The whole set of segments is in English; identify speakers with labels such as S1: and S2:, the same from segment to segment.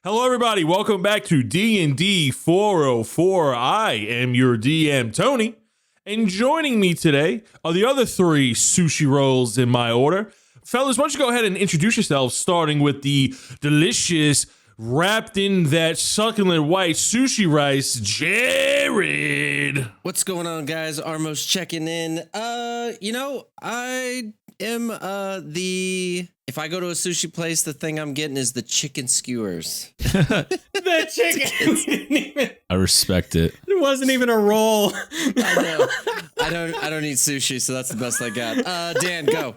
S1: Hello, everybody. Welcome back to D&D 404. I am your DM, Tony. And joining me today are the other three sushi rolls in my order. Fellas, why don't you go ahead and introduce yourselves, starting with the delicious, wrapped in that succulent white sushi rice, Jared.
S2: What's going on, guys? Armos checking in. I am if I go to a sushi place, the thing I'm getting is the chicken skewers.
S3: The chicken.
S4: I respect it.
S3: It wasn't even a roll.
S2: I know. I don't eat sushi, so that's the best I got. Dan, go.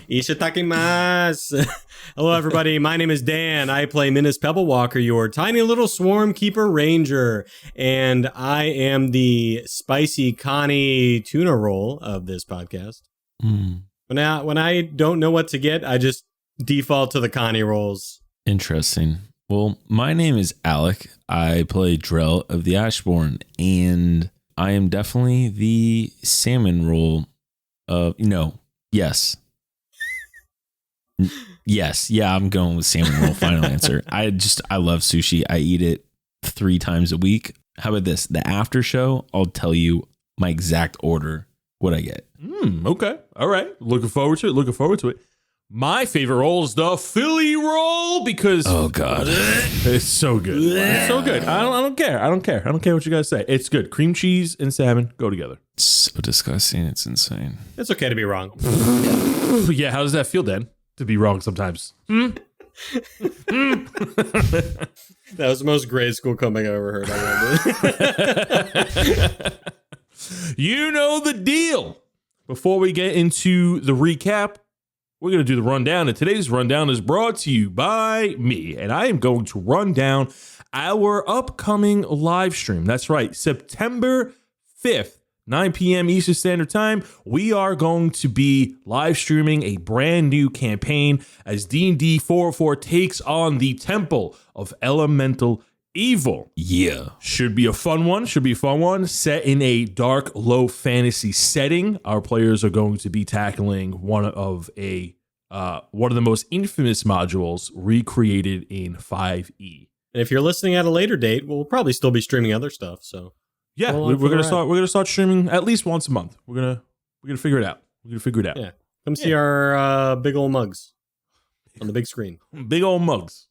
S3: Ishitakimasu. Hello, everybody. My name is Dan. I play Minas Pebblewalker, your tiny little swarm keeper ranger, and I am the spicy Connie tuna roll of this podcast. When I don't know what to get, I just default to the Connie rolls.
S4: Interesting. Well, my name is Alec. I play Drell of the Ashbourne, and I am definitely the salmon roll of, yes. Yes. Yeah, I'm going with salmon roll. Final answer. I love sushi. I eat it 3 times a week. How about this? The after show, I'll tell you my exact order, what I get.
S1: Okay. All right. Looking forward to it. My favorite roll is the Philly roll because
S4: Oh God,
S1: it's so good. It's so good. I don't care. I don't care what you guys say. It's good. Cream cheese and salmon go together.
S4: it's so disgusting. It's insane.
S3: It's okay to be wrong.
S1: Yeah. How does that feel, Dan? To be wrong sometimes.
S3: That was the most grade school comeback I've ever heard. I loved it.
S1: You know the deal. Before we get into the recap, we're going to do the rundown, and today's rundown is brought to you by me, and I am going to run down our upcoming live stream. That's right, September 5th, 9 p.m. Eastern Standard Time, we are going to be live streaming a brand new campaign as D&D 404 takes on the Temple of Elemental Evil.
S4: Yeah.
S1: Should be a fun one. Set in a dark, low fantasy setting. Our players are going to be tackling one of the most infamous modules recreated in 5e.
S3: And if you're listening at a later date, we'll probably still be streaming other stuff. So
S1: Yeah, we're gonna start streaming at least once a month. We're gonna figure it out.
S3: Yeah, come see our big old mugs on the big screen.
S1: Big old mugs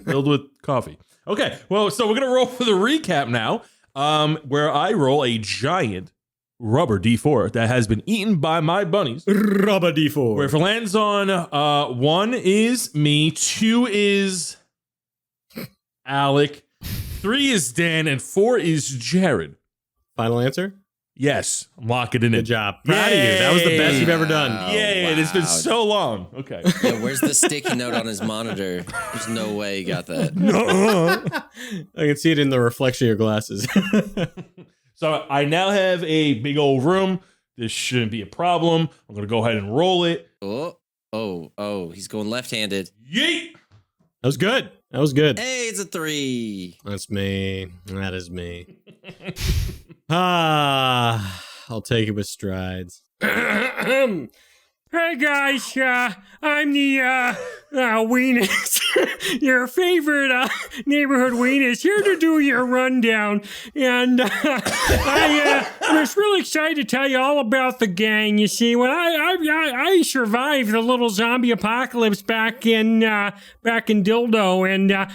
S1: filled with coffee. Okay, well, so we're gonna roll for the recap now, where I roll a giant rubber D4 that has been eaten by my bunnies.
S3: Rubber D4.
S1: Where if it lands on 1 is me, 2 is Alec, 3 is Dan, and 4 is Jared.
S3: Final answer?
S1: Yes, I'm locking it in.
S3: Good job. Proud of you. That was the best you've ever done.
S1: Yay,
S2: wow.
S1: It's been so long. Okay.
S2: Yeah, where's the sticky note on his monitor? There's no way you got that.
S3: I can see it in the reflection of your glasses.
S1: So I now have a big old room. This shouldn't be a problem. I'm going to go ahead and roll it.
S2: Oh, he's going left-handed.
S1: Yeet!
S3: That was good. That was good.
S2: Hey, it's a 3.
S3: That's me. That is me. I'll take it with strides. Hey guys, I'm the Weenus, your favorite neighborhood Weenus, here to do your rundown. And I was really excited to tell you all about the gang. You see, when I survived the little zombie apocalypse back in Dildo, and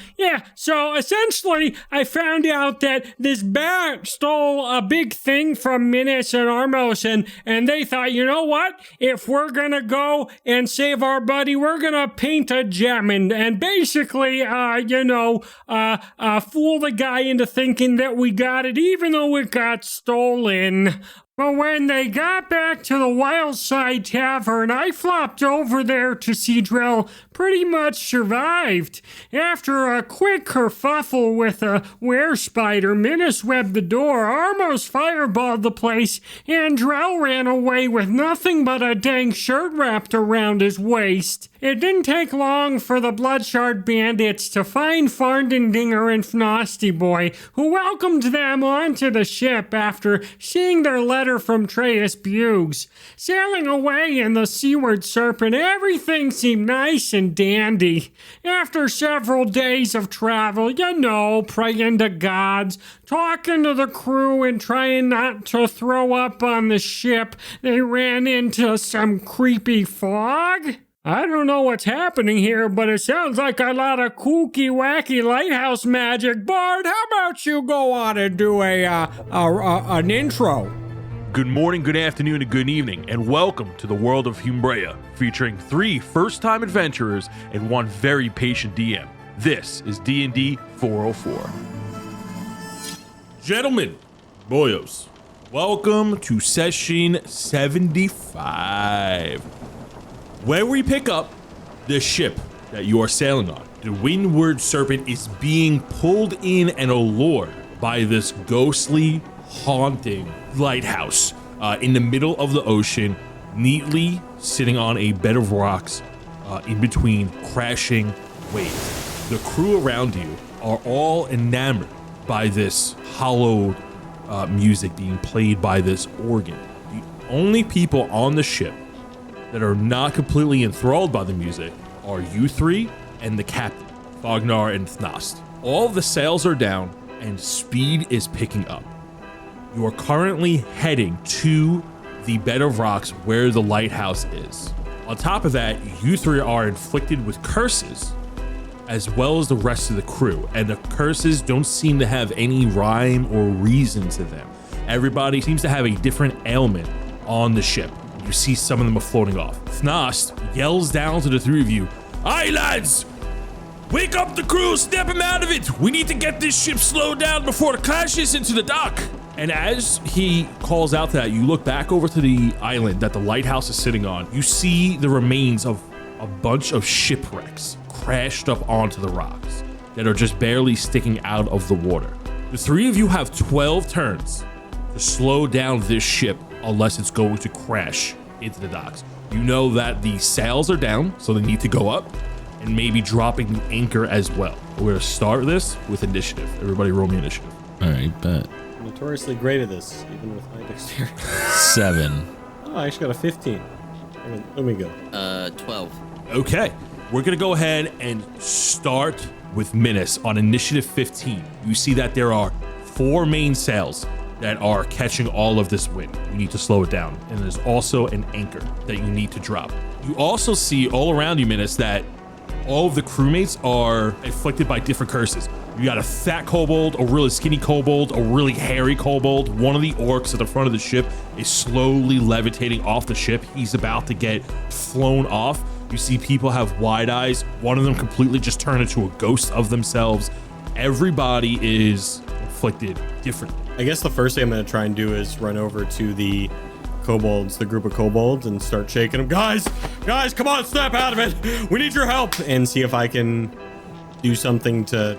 S3: so essentially I found out that this bat stole a big thing from Minas and Armos, and they thought, you know what? If we're gonna go and save our buddy, we're gonna paint a gem and basically, fool the guy into thinking that we got it, even though it got stolen. But when they got back to the Wildside Tavern, I flopped over there to see Drell pretty much survived. After a quick kerfuffle with a were-spider, Minas webbed the door, almost fireballed the place, and Drell ran away with nothing but a dang shirt wrapped around his waist. It didn't take long for the Bloodshard bandits to find Farndendinger and Fnosty Boy, who welcomed them onto the ship after seeing their letter from Traius Buggs. Sailing away in the Seaward Serpent, everything seemed nice and dandy. After several days of travel, praying to gods, talking to the crew and trying not to throw up on the ship, they ran into some creepy fog. I don't know what's happening here, but it sounds like a lot of kooky, wacky lighthouse magic. Bard, how about you go on and do an intro?
S1: Good morning, good afternoon, and good evening, and welcome to the world of Humbrea, featuring 3 first-time adventurers and 1 very patient DM. This is D&D 404. Gentlemen, boyos, welcome to session 75, where we pick up the ship that you are sailing on. The Windward Serpent is being pulled in and allured by this ghostly, haunting lighthouse in the middle of the ocean, neatly sitting on a bed of rocks in between crashing waves. The crew around you are all enamored by this hollowed music being played by this organ. The only people on the ship that are not completely enthralled by the music are you 3 and the captain, Thognar and Thnost. All the sails are down and speed is picking up. You are currently heading to the bed of rocks where the lighthouse is. On top of that, you 3 are inflicted with curses, as well as the rest of the crew, and the curses don't seem to have any rhyme or reason to them. Everybody seems to have a different ailment on the ship. You see some of them are floating off. Thnost yells down to the 3 of you, "Aye, lads! Wake up the crew, snap them out of it! We need to get this ship slowed down before it crashes into the dock!" And as he calls out that, you look back over to the island that the lighthouse is sitting on. You see the remains of a bunch of shipwrecks crashed up onto the rocks that are just barely sticking out of the water. The 3 of you have 12 turns to slow down this ship unless it's going to crash into the docks. You know that the sails are down, so they need to go up, and maybe dropping the anchor as well. We're gonna start this with initiative. Everybody roll me initiative.
S4: All right, bet.
S5: I'm notoriously great at this, even with my dexterity.
S4: 7.
S5: Oh, I actually got a 15. Let me go.
S2: 12.
S1: Okay, we're gonna go ahead and start with Minas on initiative 15. You see that there are 4 main sails that are catching all of this wind. You need to slow it down. And there's also an anchor that you need to drop. You also see all around you, Minas, that all of the crewmates are afflicted by different curses. You got a fat kobold, a really skinny kobold, a really hairy kobold. One of the orcs at the front of the ship is slowly levitating off the ship. He's about to get flown off. You see people have wide eyes. One of them completely just turned into a ghost of themselves. Everybody is afflicted differently.
S5: I guess the first thing I'm going to try and do is run over to the kobolds, the group of kobolds, and start shaking them. Guys, come on, snap out of it. We need your help. And see if I can do something to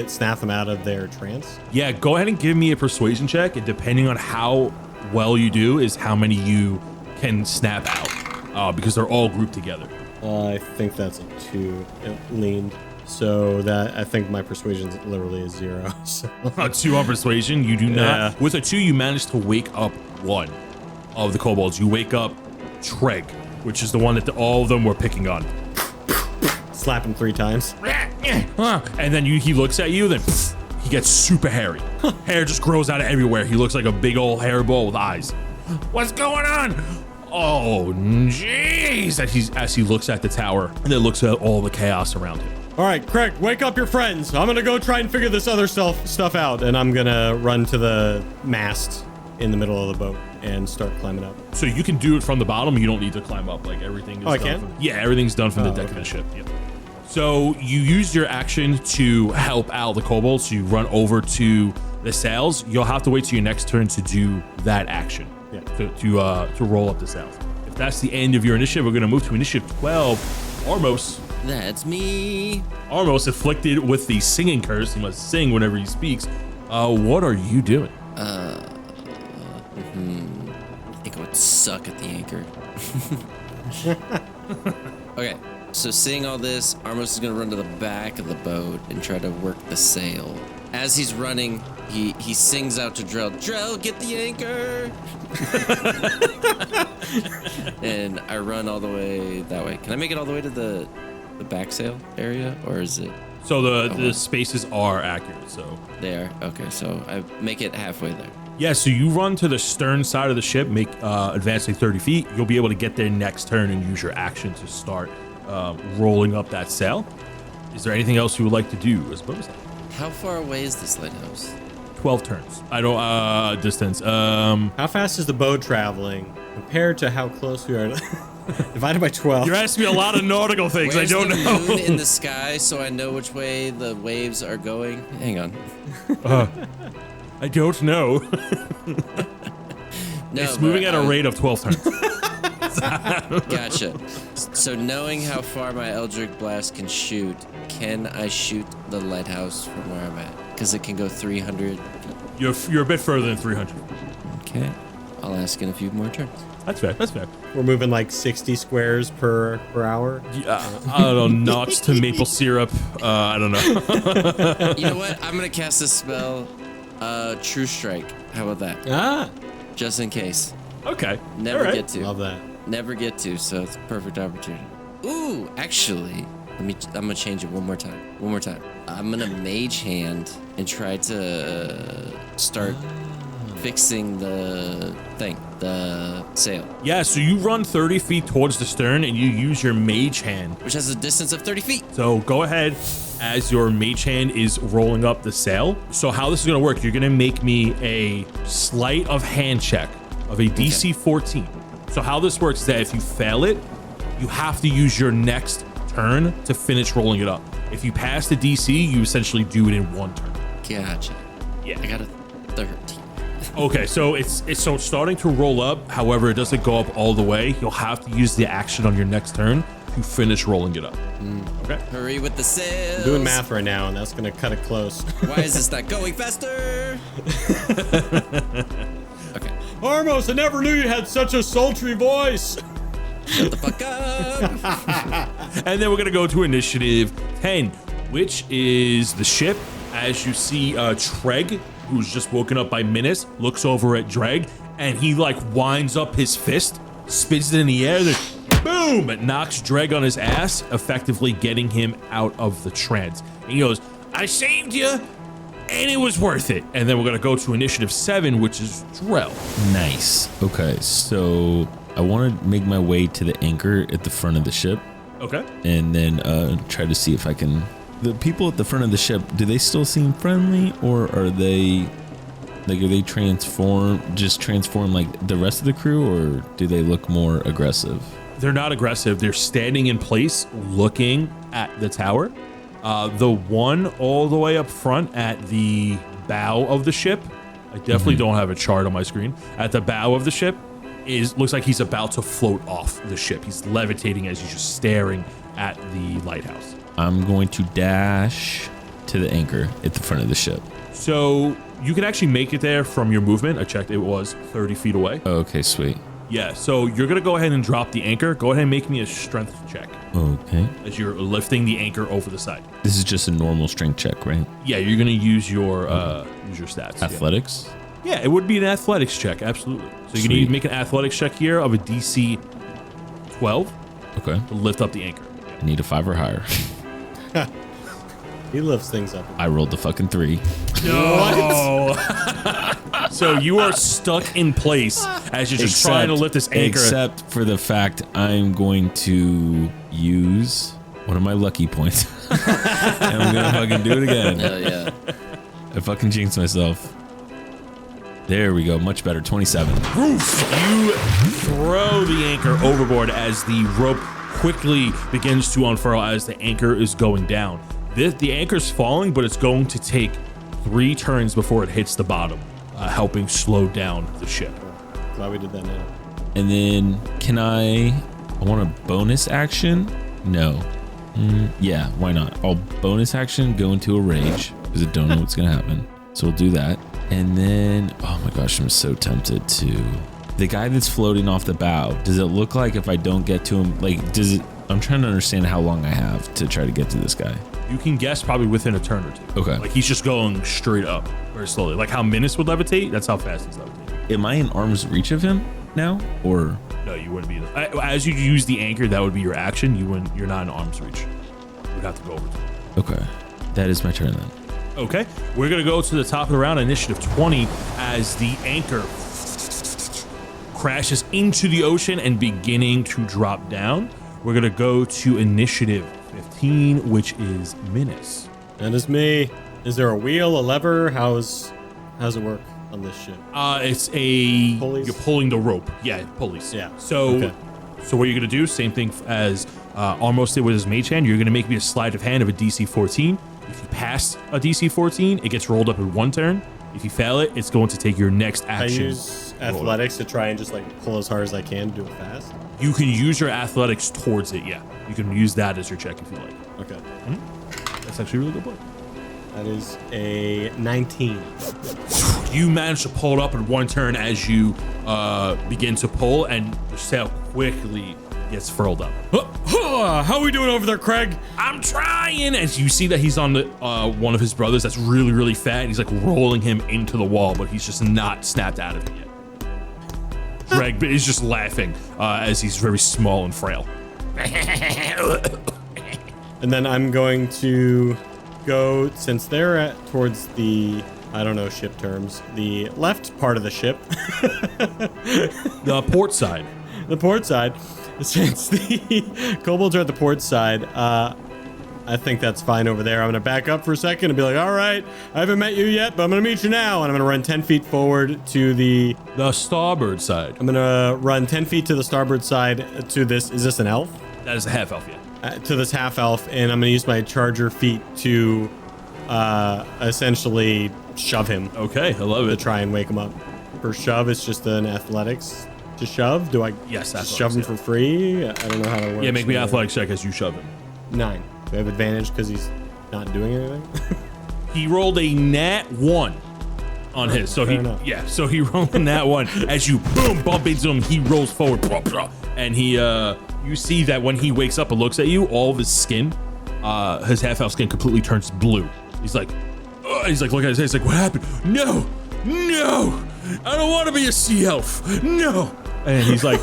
S5: snap them out of their trance.
S1: Yeah, go ahead and give me a persuasion check, and depending on how well you do is how many you can snap out, because they're all grouped together.
S5: I think that's a 2. It leaned. So that, I think my persuasion literally is 0. So.
S1: A 2 on persuasion, you do not.
S5: Yeah.
S1: With a 2, you manage to wake up 1 of the kobolds. You wake up Treg, which is the one that all of them were picking on.
S5: Slap him 3 times.
S1: And then he looks at you, then he gets super hairy. Hair just grows out of everywhere. He looks like a big old hairball with eyes. What's going on? Oh, jeez. As he looks at the tower and then looks at all the chaos around him.
S5: All right, Craig, wake up your friends. I'm going to go try and figure this other stuff out. And I'm going to run to the mast in the middle of the boat and start climbing up.
S1: So you can do it from the bottom. You don't need to climb up. Like everything is
S5: I
S1: done.
S5: can?
S1: Yeah, everything's done from the deck of the ship. Yep. So you use your action to help out the kobolds. So you run over to the sails. You'll have to wait till your next turn to do that action.
S5: Yeah.
S1: To roll up the sails. If that's the end of your initiative, we're going to move to initiative 12. Armos.
S2: That's me.
S1: Armos, afflicted with the singing curse. He must sing whenever he speaks. What are you doing?
S2: I think I would suck at the anchor. Okay, so seeing all this, Armos is gonna run to the back of the boat and try to work the sail as he's running, he sings out to Drell, "Drell, get the anchor!" And I run all the way that way. Can I make it all the way to the back sail area, or is it?
S1: So the spaces are accurate. So
S2: They are? Okay, so I make it halfway there.
S1: yeah, so you run to the stern side of the ship, make advancing 30 feet. You'll be able to get there next turn and use your action to start rolling up that sail. Is there anything else you would like to do as bonus action?
S2: How far away is this lighthouse?
S1: 12 turns. I don't distance.
S5: How fast is the boat traveling compared to how close we are? Divided by 12.
S1: You're asking me a lot of nautical things.
S2: Where's
S1: I don't
S2: the
S1: know.
S2: moon in the sky so I know which way the waves are going? Hang on.
S1: I don't know.
S2: No,
S1: It's moving
S2: but
S1: at a rate of 12 turns.
S2: Gotcha. So knowing how far my Eldritch Blast can shoot, can I shoot the lighthouse from where I'm at? Because it can go 300.
S1: You're a bit further than 300.
S2: Okay. I'll ask in a few more turns.
S1: That's fair. That's fair.
S5: We're moving like 60 squares per hour.
S1: I don't know. Knots to maple syrup. I don't know.
S2: You know what? I'm going to cast a spell, True Strike. How about that?
S5: Ah,
S2: Just in case.
S1: Okay.
S2: Never
S1: All right.
S2: get to.
S5: love that.
S2: Never get to, so it's a perfect opportunity. Ooh, actually, I'm gonna change it one more time. I'm gonna mage hand and try to start fixing the sail,
S1: Yeah, so you run 30 feet towards the stern and you use your mage hand.
S2: which has a distance of 30 feet.
S1: So go ahead as your mage hand is rolling up the sail. So how this is going to work, you're going to make me a sleight of hand check of a DC 14. So how this works is that if you fail it, you have to use your next turn to finish rolling it up. If you pass the DC, you essentially do it in one turn.
S2: Gotcha.
S1: Yeah.
S2: I got a 13.
S1: Okay, so it's starting to roll up. However, it doesn't go up all the way. You'll have to use the action on your next turn to finish rolling it up. Okay.
S2: Hurry with the sails.
S5: I'm doing math right now, and that's gonna cut it close.
S2: Why is this not going faster? Okay.
S5: Armos, I never knew you had such a sultry voice.
S2: Shut the fuck up.
S1: And then we're gonna go to initiative 10, which is the ship. As you see, Treg, who's just woken up by Minas, looks over at Dreg, and he like winds up his fist, spins it in the air, then boom, it knocks Dreg on his ass, effectively getting him out of the trance. And he goes, "I saved you, and it was worth it." And then we're gonna go to initiative 7, which is Drell.
S4: Nice. Okay, so I want to make my way to the anchor at the front of the ship
S1: Okay.
S4: and then try to see if I can. The people at the front of the ship, do they still seem friendly, or are they transform like the rest of the crew, or do they look more aggressive?
S1: They're not aggressive. They're standing in place, looking at the tower. The one all the way up front at the bow of the ship, I definitely don't have a chart on my screen. At the bow of the ship looks like he's about to float off the ship. He's levitating as he's just staring at the lighthouse.
S4: I'm going to dash to the anchor at the front of the ship.
S1: So you can actually make it there from your movement. I checked, it was 30 feet away.
S4: Okay, sweet.
S1: Yeah, so you're gonna go ahead and drop the anchor. Go ahead and make me a strength check
S4: Okay.
S1: as you're lifting the anchor over the side.
S4: This is just a normal strength check, right?
S1: Yeah, you're gonna use your stats. Yeah.
S4: Athletics?
S1: Yeah, it would be an athletics check, absolutely. So you
S4: Sweet.
S1: need to make an athletics check here of a DC 12
S4: Okay.
S1: to lift up the anchor.
S4: I need a 5 or higher.
S5: He lifts things up.
S4: I rolled a fucking 3.
S1: No. So you are stuck in place as you're just trying to lift this anchor.
S4: Except for the fact I'm going to use one of my lucky points. And I'm going to fucking do it again.
S2: Hell yeah.
S4: I fucking jinxed myself. There we go. Much better. 27.
S1: You throw the anchor overboard as the rope quickly begins to unfurl as the anchor is going down. The anchor's falling, but it's going to take 3 turns before it hits the bottom, helping slow down the ship.
S5: Glad we did that now.
S4: And then I want a bonus action? No. Yeah, why not? I'll bonus action go into a rage because I don't know what's going to happen. So we'll do that. And then, oh my gosh, I'm so tempted to. The guy that's floating off the bow, does it look like if I don't get to him, like, I'm trying to understand how long I have to try to get to this guy.
S1: You can guess probably within a turn or two.
S4: Okay.
S1: Like he's just going straight up very slowly. Like how Minus would levitate, that's how fast he's levitating.
S4: Am I in arm's reach of him now, or?
S1: No, you wouldn't be. As you use the anchor, that would be your action. You're not in arm's reach. You'd have to go over to him.
S4: Okay, that is my turn then.
S1: Okay, we're gonna go to the top of the round, initiative 20, as the anchor crashes into the ocean and beginning to drop down. We're gonna go to initiative 15, which is Minus.
S5: That is me. Is there a wheel, a lever? How's it work on this ship?
S1: It's a
S5: Pulleys?
S1: you're pulling the rope. Yeah, pulleys.
S5: Yeah,
S1: So,
S5: okay.
S1: so what you're gonna do? Same thing as Almost did with his mage hand. You're gonna make me a sleight of hand of a DC 14. If you pass a DC 14, it gets rolled up in one turn. If you fail it, it's going to take your next
S5: I
S1: action.
S5: use athletics to try and just like pull as hard as I can to do it fast.
S1: You can use your athletics towards it. Yeah, you can use that as your check if you like.
S5: Okay.
S1: That's actually a really good play.
S5: That is a 19.
S1: You manage to pull it up in one turn as you begin to pull, and the sail quickly gets furled up.
S5: How are we doing over there, Craig?
S1: I'm trying, as you see that he's on the one of his brothers that's really, really fat, and he's like rolling him into the wall, but he's just not snapped out of it yet. Greg is just laughing as he's very small and frail.
S5: And then I'm going to go, since they're at towards the, I don't know ship terms, the left part of the ship,
S1: The port side.
S5: the port side. Since the kobolds are at the port side, I think that's fine over there. I'm going to back up for a second and be like, all right, I haven't met you yet, but I'm going to meet you now. And I'm going to run 10 feet forward to the,
S1: The starboard side.
S5: I'm going to run 10 feet to the starboard side to this, is this an elf?
S1: That is a half elf, yeah.
S5: To this half elf, and I'm going to use my charger feet to essentially shove him
S1: Okay, I love
S5: to
S1: it.
S5: try and wake him up. For shove, it's just an athletics to shove. Do I
S1: Yes,
S5: just
S1: athletics,
S5: shove him
S1: yeah.
S5: for free? I don't know how that works.
S1: Yeah, make me an athletics check as you shove him.
S5: 9. Do I have advantage because he's not doing anything?
S1: He rolled a nat 1 on his. So
S5: Fair enough.
S1: so he rolled a nat 1. As you boom bump into him, he rolls forward, blah, blah, and he you see that when he wakes up and looks at you, all of his skin, his half elf skin completely turns blue. He's like looking at his head. He's like, what happened? No, I don't want to be a sea elf. No, and he's like,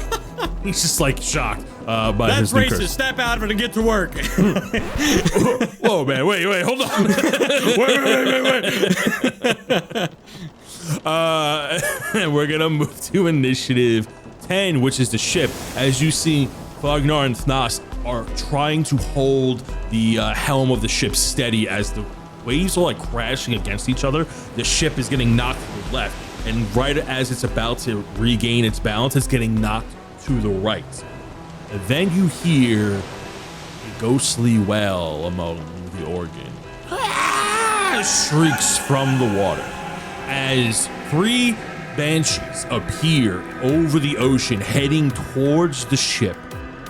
S1: he's just like shocked by
S5: That's
S1: his new
S5: racist.
S1: curse.
S5: Step out of it and get to work.
S1: Whoa, man, wait, hold on. wait. And we're gonna move to initiative 10, which is the ship. As you see, Flagnar and Thnas are trying to hold the helm of the ship steady as the waves are like crashing against each other. The ship is getting knocked to the left, and right as it's about to regain its balance, it's getting knocked to the right. And then you hear a ghostly wail among the organ. Shrieks from the water as 3 banshees appear over the ocean heading towards the ship.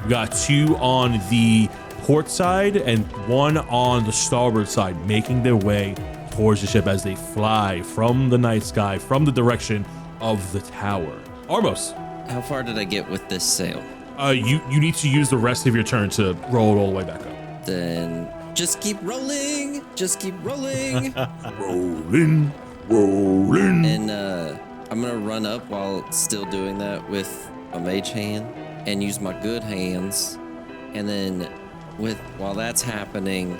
S1: We got 2 on the port side and 1 on the starboard side, making their way towards the ship as they fly from the night sky, from the direction of the tower. Armos,
S2: How far did I get with this sail?
S1: you need to use the rest of your turn to roll it all the way back up.
S2: Then just keep rolling. Just keep rolling.
S1: Rolling.
S2: And I'm gonna run up while still doing that with a mage hand and use my good hands. And then while that's happening,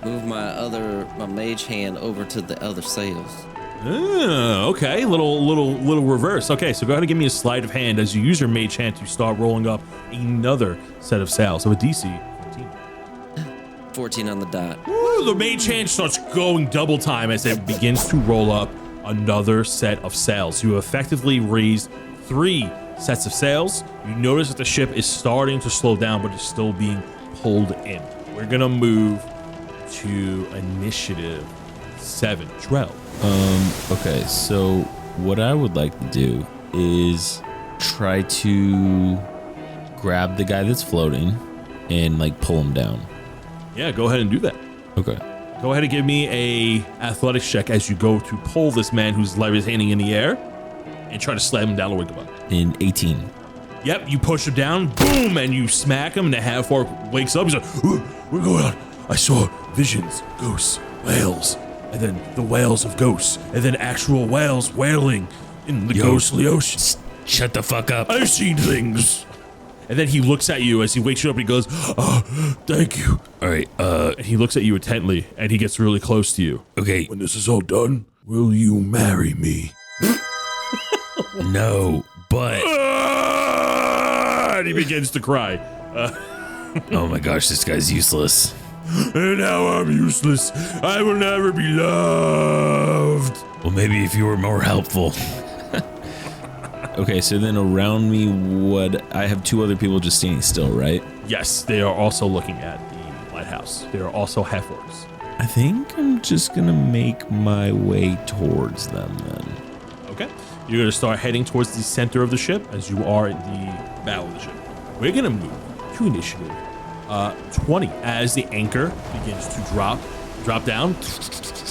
S2: move my mage hand over to the other sails.
S1: Okay, little reverse. Okay, so go ahead and give me a sleight of hand as you use your mage hand to start rolling up another set of sails. So a DC 14.
S2: 14 on the dot.
S1: Ooh, the mage hand starts going double time as it begins to roll up another set of sails. You effectively raised 3 sets of sails. You notice that the ship is starting to slow down, but it's still being pulled in. We're gonna move to initiative 7. Drell.
S4: Okay, so what I would like to do is try to grab the guy that's floating and like pull him down.
S1: Yeah, go ahead and do that.
S4: Okay.
S1: Go ahead and give me a athletics check as you go to pull this man whose leg is hanging in the air and try to slam him down and wake him up.
S4: In 18.
S1: Yep, you push him down, boom, and you smack him, and the half orc wakes up. He's like, what's going on? I saw visions, ghosts, whales, and then the whales of ghosts, and then actual whales wailing in the ghostly ocean.
S4: Shut the fuck up.
S1: I've seen things. And then he looks at you as he wakes you up and he goes, oh, thank you.
S4: All right.
S1: And he looks at you intently and he gets really close to you.
S4: Okay.
S1: When this is all done, will you marry me?
S4: No, but.
S1: And he begins to cry.
S4: Oh my gosh, this guy's useless.
S1: And now I'm useless. I will never be loved.
S4: Well, maybe if you were more helpful. Okay, so then around me, I have two other people just standing still, right?
S1: Yes, they are also looking at the lighthouse. They are also half-orcs.
S4: I think I'm just gonna make my way towards them then.
S1: Okay. You're going to start heading towards the center of the ship as you are at the bow of the ship. We're going to move to initiative 20 as the anchor begins to drop down,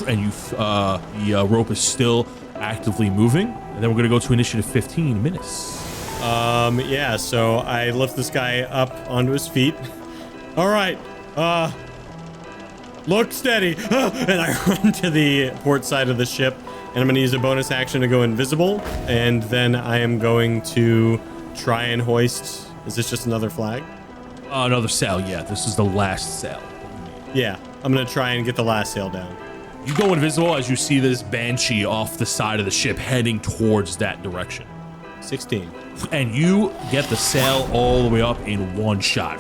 S1: and the rope is still actively moving. And then we're going to go to initiative 15 minutes.
S5: Yeah, so I lift this guy up onto his feet. All right, look steady. And I run to the port side of the ship, and I'm going to use a bonus action to go invisible, and then I am going to try and hoist. Is this just another flag?
S1: Another sail, yeah. This is the last sail.
S5: Yeah, I'm going to try and get the last sail down.
S1: You go invisible as you see this banshee off the side of the ship heading towards that direction.
S5: 16.
S1: And you get the sail all the way up in one shot.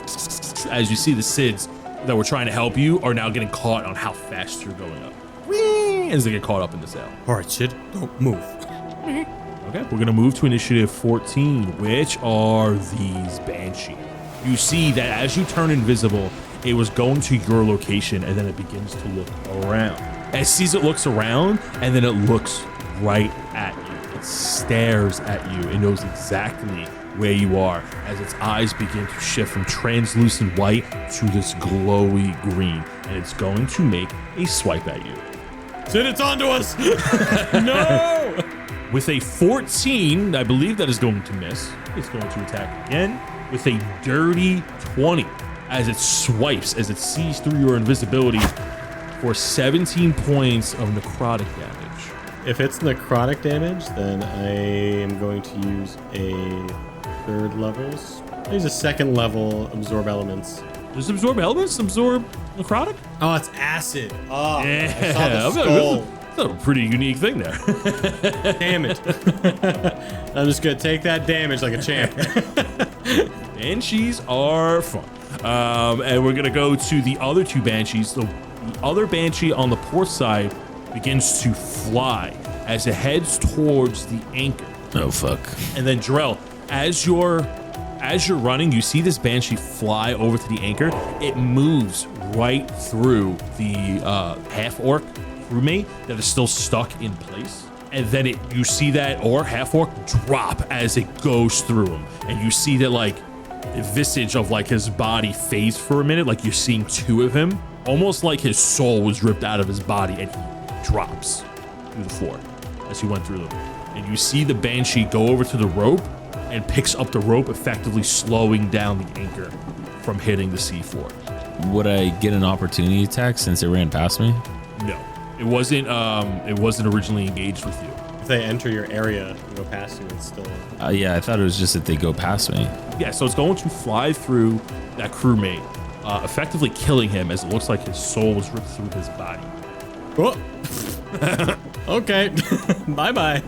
S1: As you see the SIDS that were trying to help you are now getting caught on how fast you're going up. Whee! As they get caught up in the sail.
S5: All right, Sid, don't move.
S1: Okay, we're gonna move to initiative 14, which are these banshee. You see that as you turn invisible, it was going to your location and then it begins to look around. And it sees it looks around and then it looks right at you. It stares at you. It knows exactly where you are as its eyes begin to shift from translucent white to this glowy green. And it's going to make a swipe at you.
S5: Sid, it's onto us. No.
S1: With a 14, I believe that is going to miss. It's going to attack again with a dirty 20 as it swipes, as it sees through your invisibility for 17 points of necrotic damage.
S5: If it's necrotic damage, then I am going to use a third levels. I use a second level absorb elements.
S1: Does absorb elements absorb necrotic?
S5: Oh, it's acid. Oh,
S1: Yeah,
S5: I saw the skull.
S1: that's a pretty unique thing there.
S5: Damn it. I'm just going to take that damage like a champ.
S1: Banshees are fun. And we're going to go to the other two banshees. The other banshee on the port side begins to fly as it heads towards the anchor.
S4: Oh, fuck.
S1: And then Drell, as you're running, you see this banshee fly over to the anchor. It moves right through the half-orc crewmate that is still stuck in place. And then you see that half-orc drop as it goes through him. And you see that like the visage of like his body fades for a minute, like you're seeing two of him. Almost like his soul was ripped out of his body and he drops through the floor as he went through them. And you see the banshee go over to the rope and picks up the rope, effectively slowing down the anchor from hitting the seafloor.
S4: Would I get an opportunity attack since it ran past me?
S1: No, it wasn't originally engaged with you.
S5: If they enter your area and go past you, it's still...
S4: Yeah, I thought it was just that they go past me.
S1: Yeah, so it's going to fly through that crewmate, effectively killing him as it looks like his soul was ripped through his body.
S5: Oh. Okay. Bye-bye.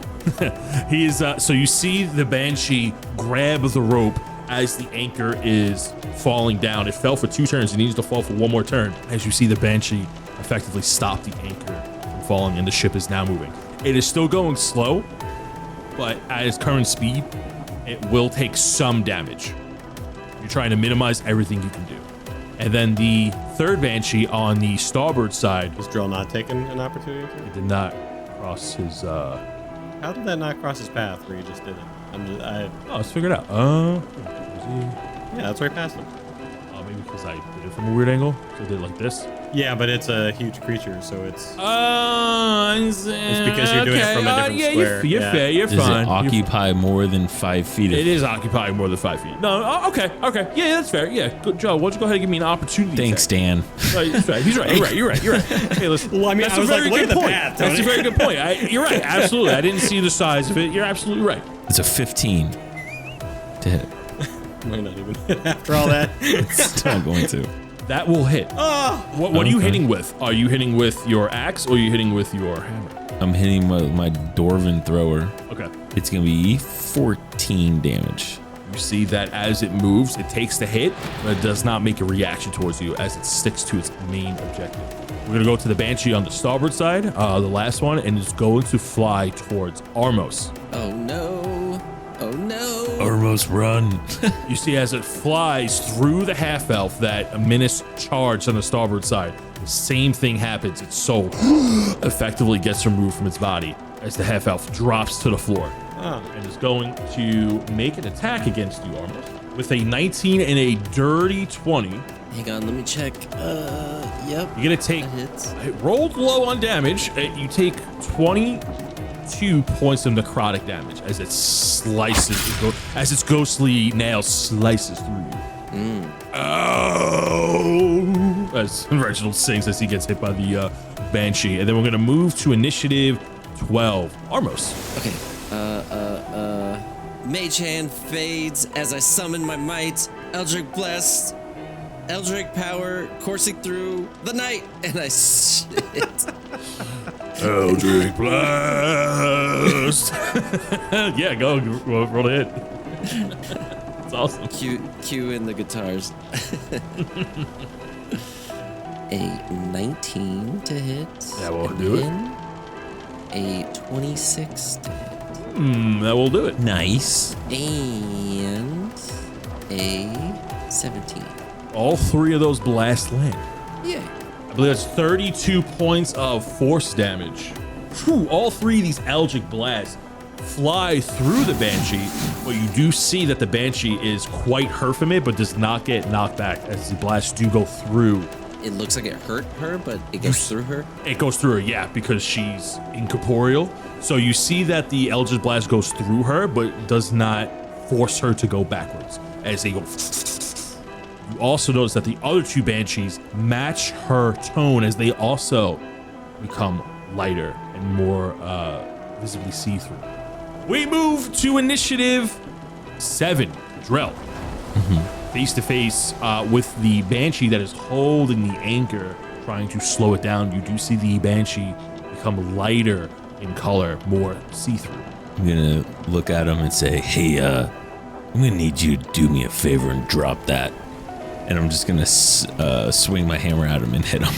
S1: He is, so you see the banshee grab the rope as the anchor is falling down. It fell for 2 turns. It needs to fall for 1 more turn. As you see the banshee effectively stop the anchor from falling and the ship is now moving. It is still going slow, but at its current speed, it will take some damage. You're trying to minimize everything you can do. And then the third banshee on the starboard side,
S5: Was Drill not taking an opportunity?
S1: it did not cross his,
S5: How did that not cross his path where he just did it?
S1: oh, let's figure it out.
S5: Yeah, that's right past him.
S1: Maybe because I did it from a weird angle. So I did it like this.
S5: Yeah, but it's a huge creature, so it's
S1: It's
S5: because you're doing it from a different square.
S1: You're
S5: Yeah.
S1: fair. You're
S4: Does
S1: fine.
S4: it occupy more than 5 feet?
S1: It is occupying more than 5 feet. No, okay. Yeah, that's fair. Yeah, good, Joe. Why don't you go ahead and give me an opportunity?
S4: Thanks,
S1: check?
S4: Dan.
S1: That's right. He's right. You're right. Hey, listen.
S5: Well, I mean,
S1: that's
S5: I was
S1: a very
S5: like, look
S1: good
S5: at the
S1: point.
S5: path,
S1: That's a
S5: Tony.
S1: very good point. You're right. Absolutely. I didn't see the size of it. You're absolutely right.
S4: It's a 15 to hit.
S5: Might not even hit after all that.
S4: It's not going to.
S1: That will hit. What are you
S4: Okay.
S1: hitting with? Are you hitting with your axe or are you hitting with your hammer?
S4: I'm hitting my Dwarven thrower.
S1: Okay.
S4: It's going to be 14 damage.
S1: You see that as it moves, it takes the hit, but it does not make a reaction towards you as it sticks to its main objective. We're going to go to the Banshee on the starboard side, the last one, and it's going to fly towards Armos.
S2: Oh no. Oh no.
S4: Almost run.
S1: You see as it flies through the half-elf that Minas charged on the starboard side, the same thing happens. Its soul effectively gets removed from its body as the half-elf drops to the floor. And is going to make an attack against you, Armos, with a 19 and a dirty 20.
S2: Hang on, let me check. Yep.
S1: You're going to take...
S2: That hits.
S1: It rolled low on damage. You take 22 points of necrotic damage as it slices, as its ghostly nail slices through you. Oh! As Reginald sings as he gets hit by the Banshee. And then we're going to move to initiative 12. Armos.
S2: Okay. Mage Hand fades as I summon my might. Eldritch Blast. Eldritch Power coursing through the night. And I shit.
S1: Eldritch Blast. Yeah, go roll it. It's awesome.
S2: Cue in the guitars. A 19 to hit.
S1: That will
S2: and
S1: do it.
S2: then a 26 to hit.
S1: That will do it.
S4: Nice.
S2: And a 17.
S1: All three of those blasts land.
S2: Yay.
S1: I believe that's 32 points of force damage. Whew, all three of these Eldritch blasts fly through the Banshee, but you do see that the Banshee is quite hurt from it, but does not get knocked back as the blasts do go through.
S2: It looks like it hurt her, but it goes through her.
S1: It goes through her, yeah, because she's incorporeal. So you see that the Eldritch Blast goes through her, but does not force her to go backwards as they go. You also notice that the other two Banshees match her tone as they also become lighter and more visibly see-through. We move to initiative 7, Drell. Face to face with the Banshee that is holding the anchor, trying to slow it down. You do see the Banshee become lighter in color, more see-through.
S4: I'm going to look at him and say, hey, I'm going to need you to do me a favor and drop that. And I'm just going to swing my hammer at him and hit him.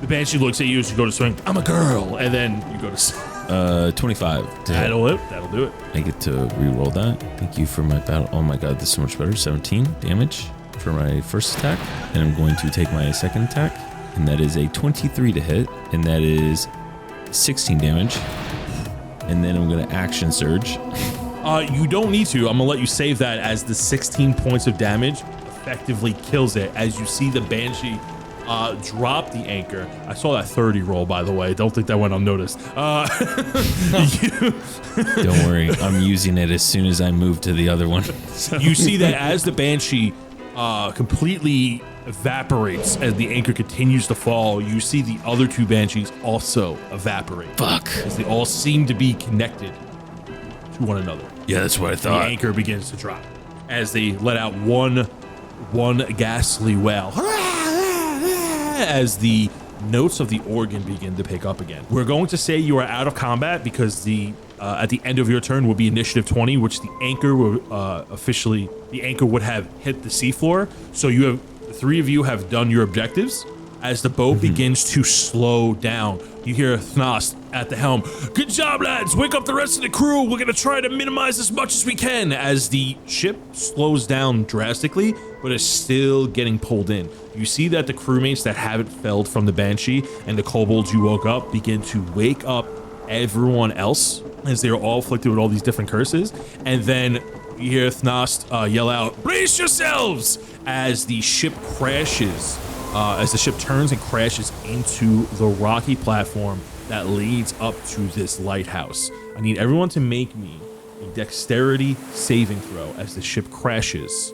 S1: The Banshee looks at you as you go to swing. I'm a girl. And then you go to
S4: 25 to hit.
S1: That'll do it.
S4: I get to re-roll that. Thank you for my battle. Oh my god, this is so much better. 17 damage for my first attack. And I'm going to take my second attack. And that is a 23 to hit. And that is 16 damage. And then I'm going to action surge.
S1: You don't need to. I'm going to let you save that as the 16 points of damage effectively kills it as you see the Banshee drop the anchor. I saw that 30 roll, by the way. Don't think that went unnoticed.
S4: Don't worry, I'm using it as soon as I move to the other one.
S1: You see that as the Banshee completely evaporates as the anchor continues to fall, you see the other two Banshees also evaporate.
S4: Fuck.
S1: As they all seem to be connected to one another.
S4: Yeah, that's what I
S1: The
S4: thought.
S1: anchor begins to drop as they let out one ghastly wail as the notes of the organ begin to pick up again. We're going to say you are out of combat because the at the end of your turn will be initiative 20, which the anchor will the anchor would have hit the seafloor. So you have the three of you have done your objectives. As the boat begins to slow down, you hear Thnost at the helm. Good job, lads. Wake up the rest of the crew. We're going to try to minimize as much as we can as the ship slows down drastically, but is still getting pulled in. You see that the crewmates that haven't felled from the Banshee and the kobolds you woke up begin to wake up everyone else as they are all afflicted with all these different curses. And then you hear Thnost yell out, brace yourselves, as the ship crashes as the ship turns and crashes into the rocky platform that leads up to this lighthouse. I need everyone to make me a dexterity saving throw as the ship crashes.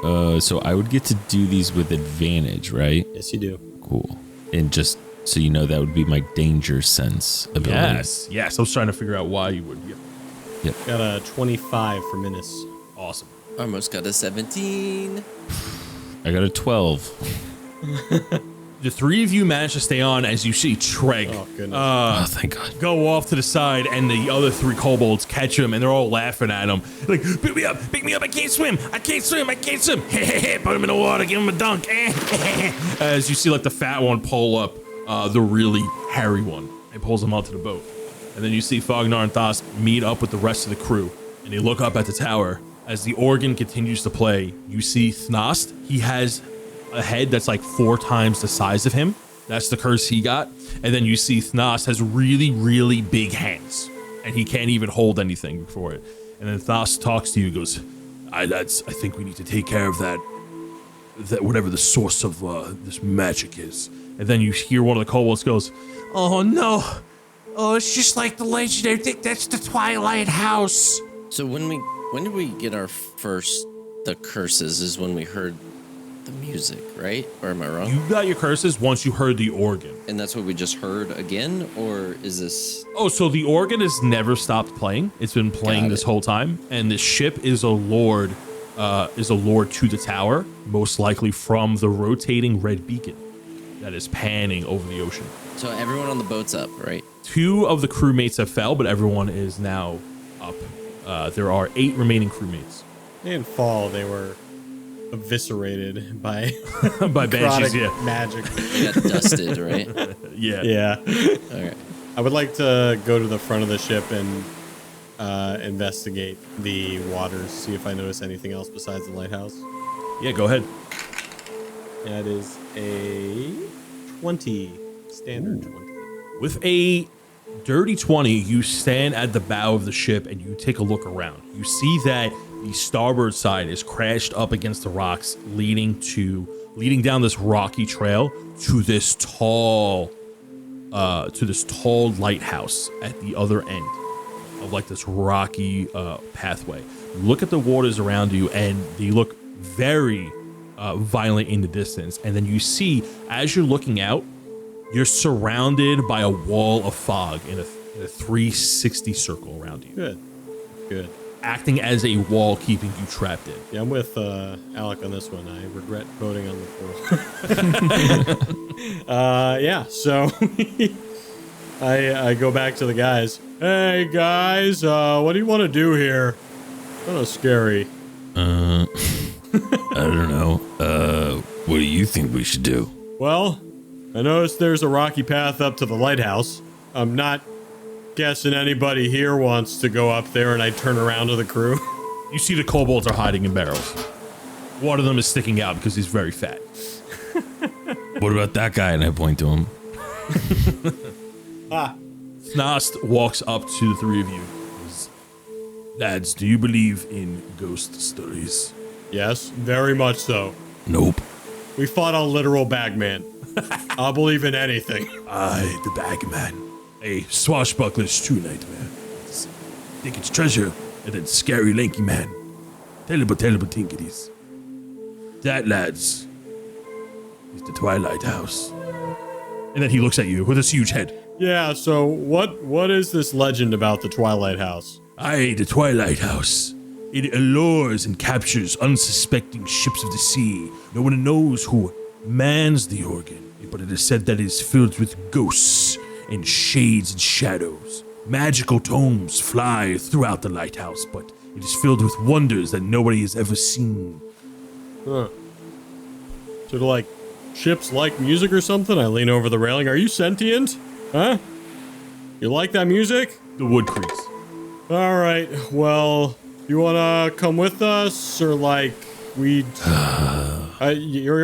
S4: So I would get to do these with advantage, right?
S5: Yes, you do.
S4: Cool. And just so you know, that would be my danger sense ability.
S1: Yes. I was trying to figure out why you would. Yep.
S5: Got a 25 for Minas.
S1: Awesome.
S2: Almost got a 17.
S4: I got a 12.
S1: The three of you manage to stay on as you see Treg
S5: Oh, goodness.
S4: Oh, thank God.
S1: go off to the side, and the other three kobolds catch him, and they're all laughing at him. Like, pick me up, I can't swim. Put him in the water, give him a dunk. As you see, like, the fat one pull up the really hairy one, and pulls him onto the boat. And then you see Fognar and Thas meet up with the rest of the crew, and they look up at the tower. As the organ continues to play, you see Thnost. He has a head that's like 4 times the size of him. That's the curse he got. And then you see Thnost has really, really big hands, and he can't even hold anything before it. And then Thnost talks to you, goes, I think we need to take care of that whatever the source of this magic is. And then you hear one of the kobolds goes, oh no, oh, it's just like the legend. I think that's the Twilight House.
S2: So when did we get our first, the curses is when we heard the music, right? Or am I wrong?
S1: You got your curses once you heard the organ.
S2: And that's what we just heard again? Or is this...
S1: Oh, so the organ has never stopped playing. It's been playing this whole time. And the ship is a lord to the tower, most likely from the rotating red beacon that is panning over the ocean.
S2: So everyone on the boat's up, right?
S1: 2 of the crewmates have fell, but everyone is now up. There are 8 remaining crewmates.
S5: They didn't fall. They were eviscerated by
S1: By banshees,
S5: necrotic
S1: yeah.
S5: magic.
S2: They got dusted, right?
S1: Yeah.
S5: Yeah.
S2: All right.
S5: I would like to go to the front of the ship and investigate the waters, see if I notice anything else besides the lighthouse.
S1: Yeah, go ahead.
S5: That is a 20. Standard 20.
S1: With a dirty 20, you stand at the bow of the ship and you take a look around. You see that the starboard side is crashed up against the rocks, leading down this rocky trail to this tall lighthouse at the other end of like this rocky pathway. Look at the waters around you, and they look very violent in the distance. And then you see, as you're looking out, you're surrounded by a wall of fog in a 360 circle around you,
S5: Good.
S1: acting as a wall keeping you trapped in.
S5: Yeah, I'm with Alec on this one. I regret voting on the fourth. Yeah, so I go back to the guys. Hey, guys, what do you want to do here? Kind of scary.
S4: I don't know. What do you think we should do?
S5: Well, I noticed there's a rocky path up to the lighthouse. I'm not guessing anybody here wants to go up there, and I turn around to the crew.
S1: You see the kobolds are hiding in barrels. One of them is sticking out because he's very fat.
S4: What about that guy? And I point to him.
S1: Thnost walks up to the 3 of you. Goes, lads, do you believe in ghost stories?
S5: Yes, very much so.
S4: Nope.
S5: We fought a literal bagman. I'll believe in anything.
S1: Aye, the bagman. A swashbuckler's true nightmare. Think it's treasure, and then scary lanky man. Terrible tinkities. That, lads, is the Twilight House. And then he looks at you with his huge head.
S5: Yeah, so what is this legend about the Twilight House?
S1: Aye, the Twilight House. It allures and captures unsuspecting ships of the sea. No one knows who mans the organ, but it is said that it is filled with ghosts and shades and shadows. Magical tomes fly throughout the lighthouse, but it is filled with wonders that nobody has ever seen.
S5: Huh. Sort of like ships like music or something? I lean over the railing. Are you sentient? Huh? You like that music?
S1: The wood creaks.
S5: All right, well, you wanna come with us, or like you're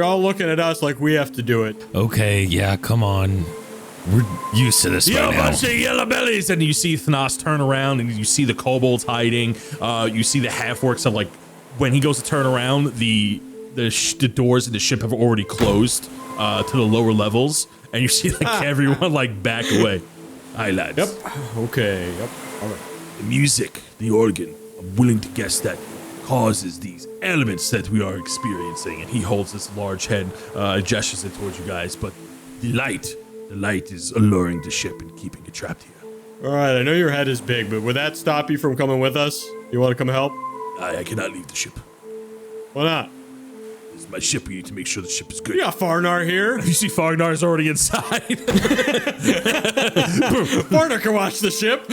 S5: all looking at us like we have to do it.
S4: Okay, yeah, come on. We're used to this by
S1: Yo,
S4: now.
S1: bunch of yellow bellies! And you see Thnost turn around, and you see the kobolds hiding. You see the half-orcs of, like, when he goes to turn around, the the doors in the ship have already closed to the lower levels, and you see like everyone like back away. Aye, lads.
S5: Yep. Okay. Yep. All right.
S1: The music, the organ, I'm willing to guess that causes these elements that we are experiencing. And he holds this large head, gestures it towards you guys. But the light is alluring the ship and keeping it trapped here.
S5: All right. I know your head is big, but would that stop you from coming with us? You want to come help?
S1: I cannot leave the ship.
S5: Why not?
S1: This is my ship. We need to make sure the ship is good.
S5: We got Farnar here.
S1: You see Farnar is already inside.
S5: Farnar can watch the ship.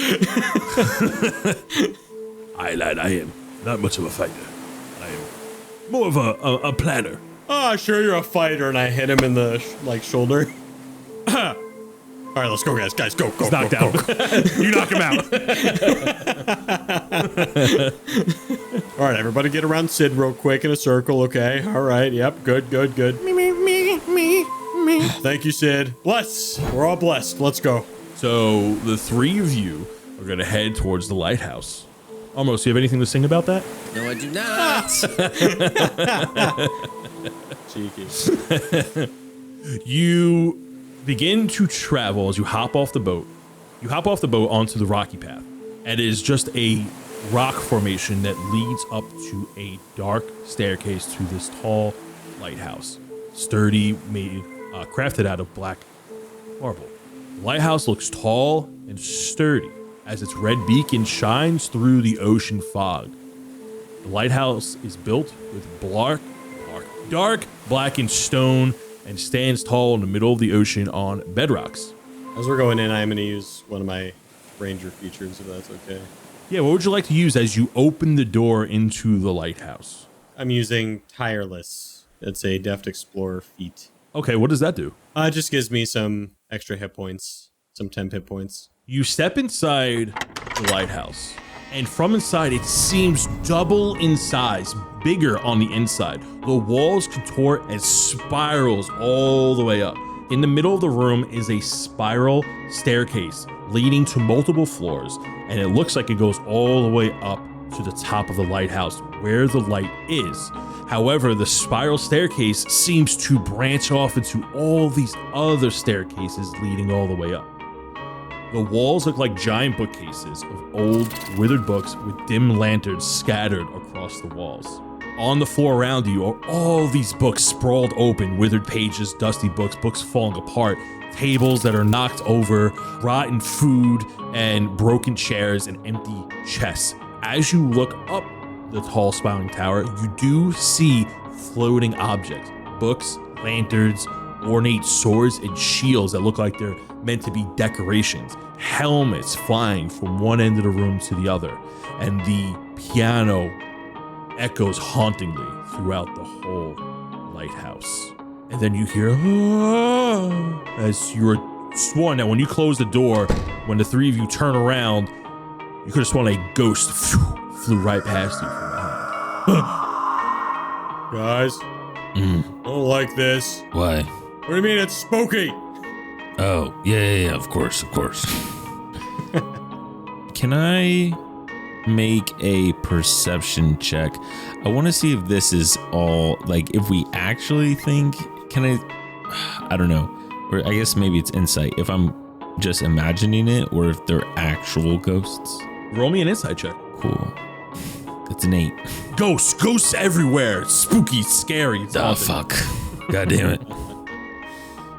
S1: Aye, lad, I am not much of a fighter. I am more of a planner.
S5: Oh, sure you're a fighter, and I hit him in the shoulder. All right, let's go, guys. Guys, go.
S1: He's knocked out. You knock him out.
S5: All right, everybody get around Sid real quick in a circle, okay? All right, yep, good. Me. Thank you, Sid. Bless. We're all blessed. Let's go.
S1: So the three of you are going to head towards the lighthouse. Almost, do you have anything to sing about that?
S2: No, I do not.
S5: Cheeky.
S1: You begin to travel as you hop off the boat. You hop off the boat onto the rocky path. And it is just a rock formation that leads up to a dark staircase to this tall lighthouse. Sturdy, made, crafted out of black marble. The lighthouse looks tall and sturdy as its red beacon shines through the ocean fog. The lighthouse is built with dark blackened stone and stands tall in the middle of the ocean on bedrocks.
S5: As we're going in, I'm going to use one of my ranger features, if that's okay.
S1: Yeah, what would you like to use as you open the door into the lighthouse?
S5: I'm using Tireless. It's a Deft Explorer feat.
S1: Okay, what does that do?
S5: It just gives me some extra hit points, some temp hit points.
S1: You step inside the lighthouse, and from inside, it seems double in size, bigger on the inside. The walls contort and spirals all the way up. In the middle of the room is a spiral staircase leading to multiple floors, and it looks like it goes all the way up to the top of the lighthouse where the light is. However, the spiral staircase seems to branch off into all these other staircases leading all the way up. The walls look like giant bookcases of old, withered books with dim lanterns scattered across the walls. On the floor around you are all these books sprawled open, withered pages, dusty books, books falling apart, tables that are knocked over, rotten food, and broken chairs and empty chests. As you look up the tall spiraling tower, you do see floating objects, books, lanterns, ornate swords, and shields that look like they're meant to be decorations, helmets flying from one end of the room to the other, and the piano echoes hauntingly throughout the whole lighthouse. And then you hear, as you're sworn that when you close the door, when the three of you turn around, you could have sworn a ghost flew right past you from behind.
S5: Guys, I don't like this.
S4: Why?
S5: What do you mean it's spooky?
S4: Oh, yeah, of course. Can I make a perception check? I want to see if this is all, like, if we actually think, I don't know. Or I guess maybe it's insight. If I'm just imagining it or if they're actual ghosts.
S1: Roll me an insight check.
S4: Cool. It's an 8.
S1: Ghosts everywhere. It's spooky, scary. It's
S4: Oh,
S1: haunted.
S4: fuck. God damn it.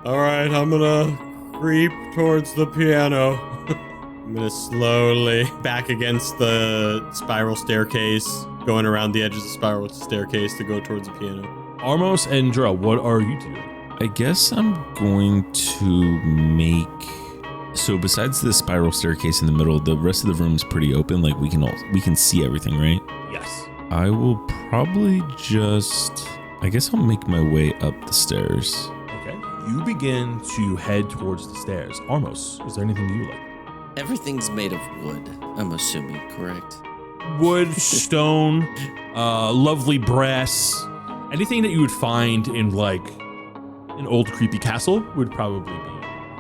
S5: All right, I'm gonna creep towards the piano. I'm gonna slowly back against the spiral staircase, going around the edge of the spiral staircase to go towards the piano.
S1: Armos and Drell, what are you doing?
S4: I guess I'm going to make. So besides the spiral staircase in the middle, the rest of the room's pretty open. Like we can see everything, right?
S1: Yes.
S4: I will probably just. I guess I'll make my way up the stairs.
S1: Okay. You begin to head towards the stairs. Armos, is there anything you like?
S2: Everything's made of wood, I'm assuming, correct?
S1: Wood, stone, lovely brass. Anything that you would find in like an old creepy castle would probably be.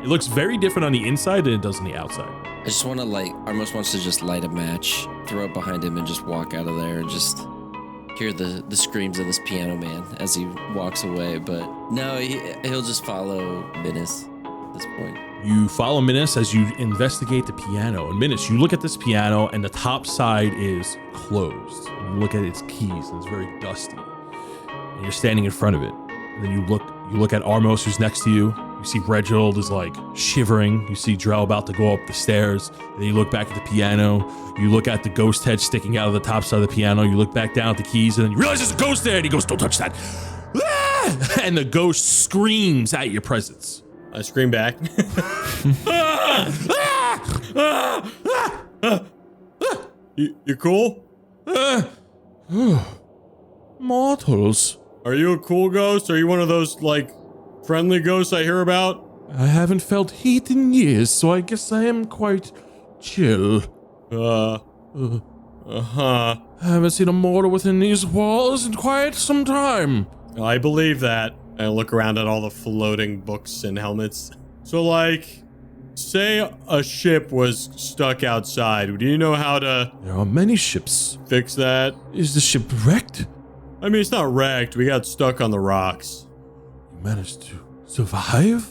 S1: It looks very different on the inside than it does on the outside.
S2: I just want to Armos wants to just light a match, throw it behind him, and just walk out of there and just hear the screams of this piano man as he walks away. But no, he'll just follow Minus at this point.
S1: You follow Minus as you investigate the piano. And Minus, you look at this piano and the top side is closed. And you look at its keys and it's very dusty. And you're standing in front of it. And then you look at Armos, who's next to you. You see Reginald is like shivering. You see Drell about to go up the stairs. And then you look back at the piano. You look at the ghost head sticking out of the top side of the piano. You look back down at the keys and then you realize there's a ghost there. And he goes, "Don't touch that." Ah! And the ghost screams at your presence.
S5: I scream back. You cool?
S1: Mortals.
S5: Are you a cool ghost? Are you one of those, like, friendly ghosts I hear about?
S1: I haven't felt heat in years, so I guess I am quite chill.
S5: Uh-huh.
S1: I haven't seen a mortal within these walls in quite some time.
S5: I believe that. I look around at all the floating books and helmets. So, like, say a ship was stuck outside. Do you know how to
S1: There are many ships.
S5: fix that?
S1: Is the ship wrecked?
S5: I mean, it's not wrecked. We got stuck on the rocks.
S1: You managed to survive?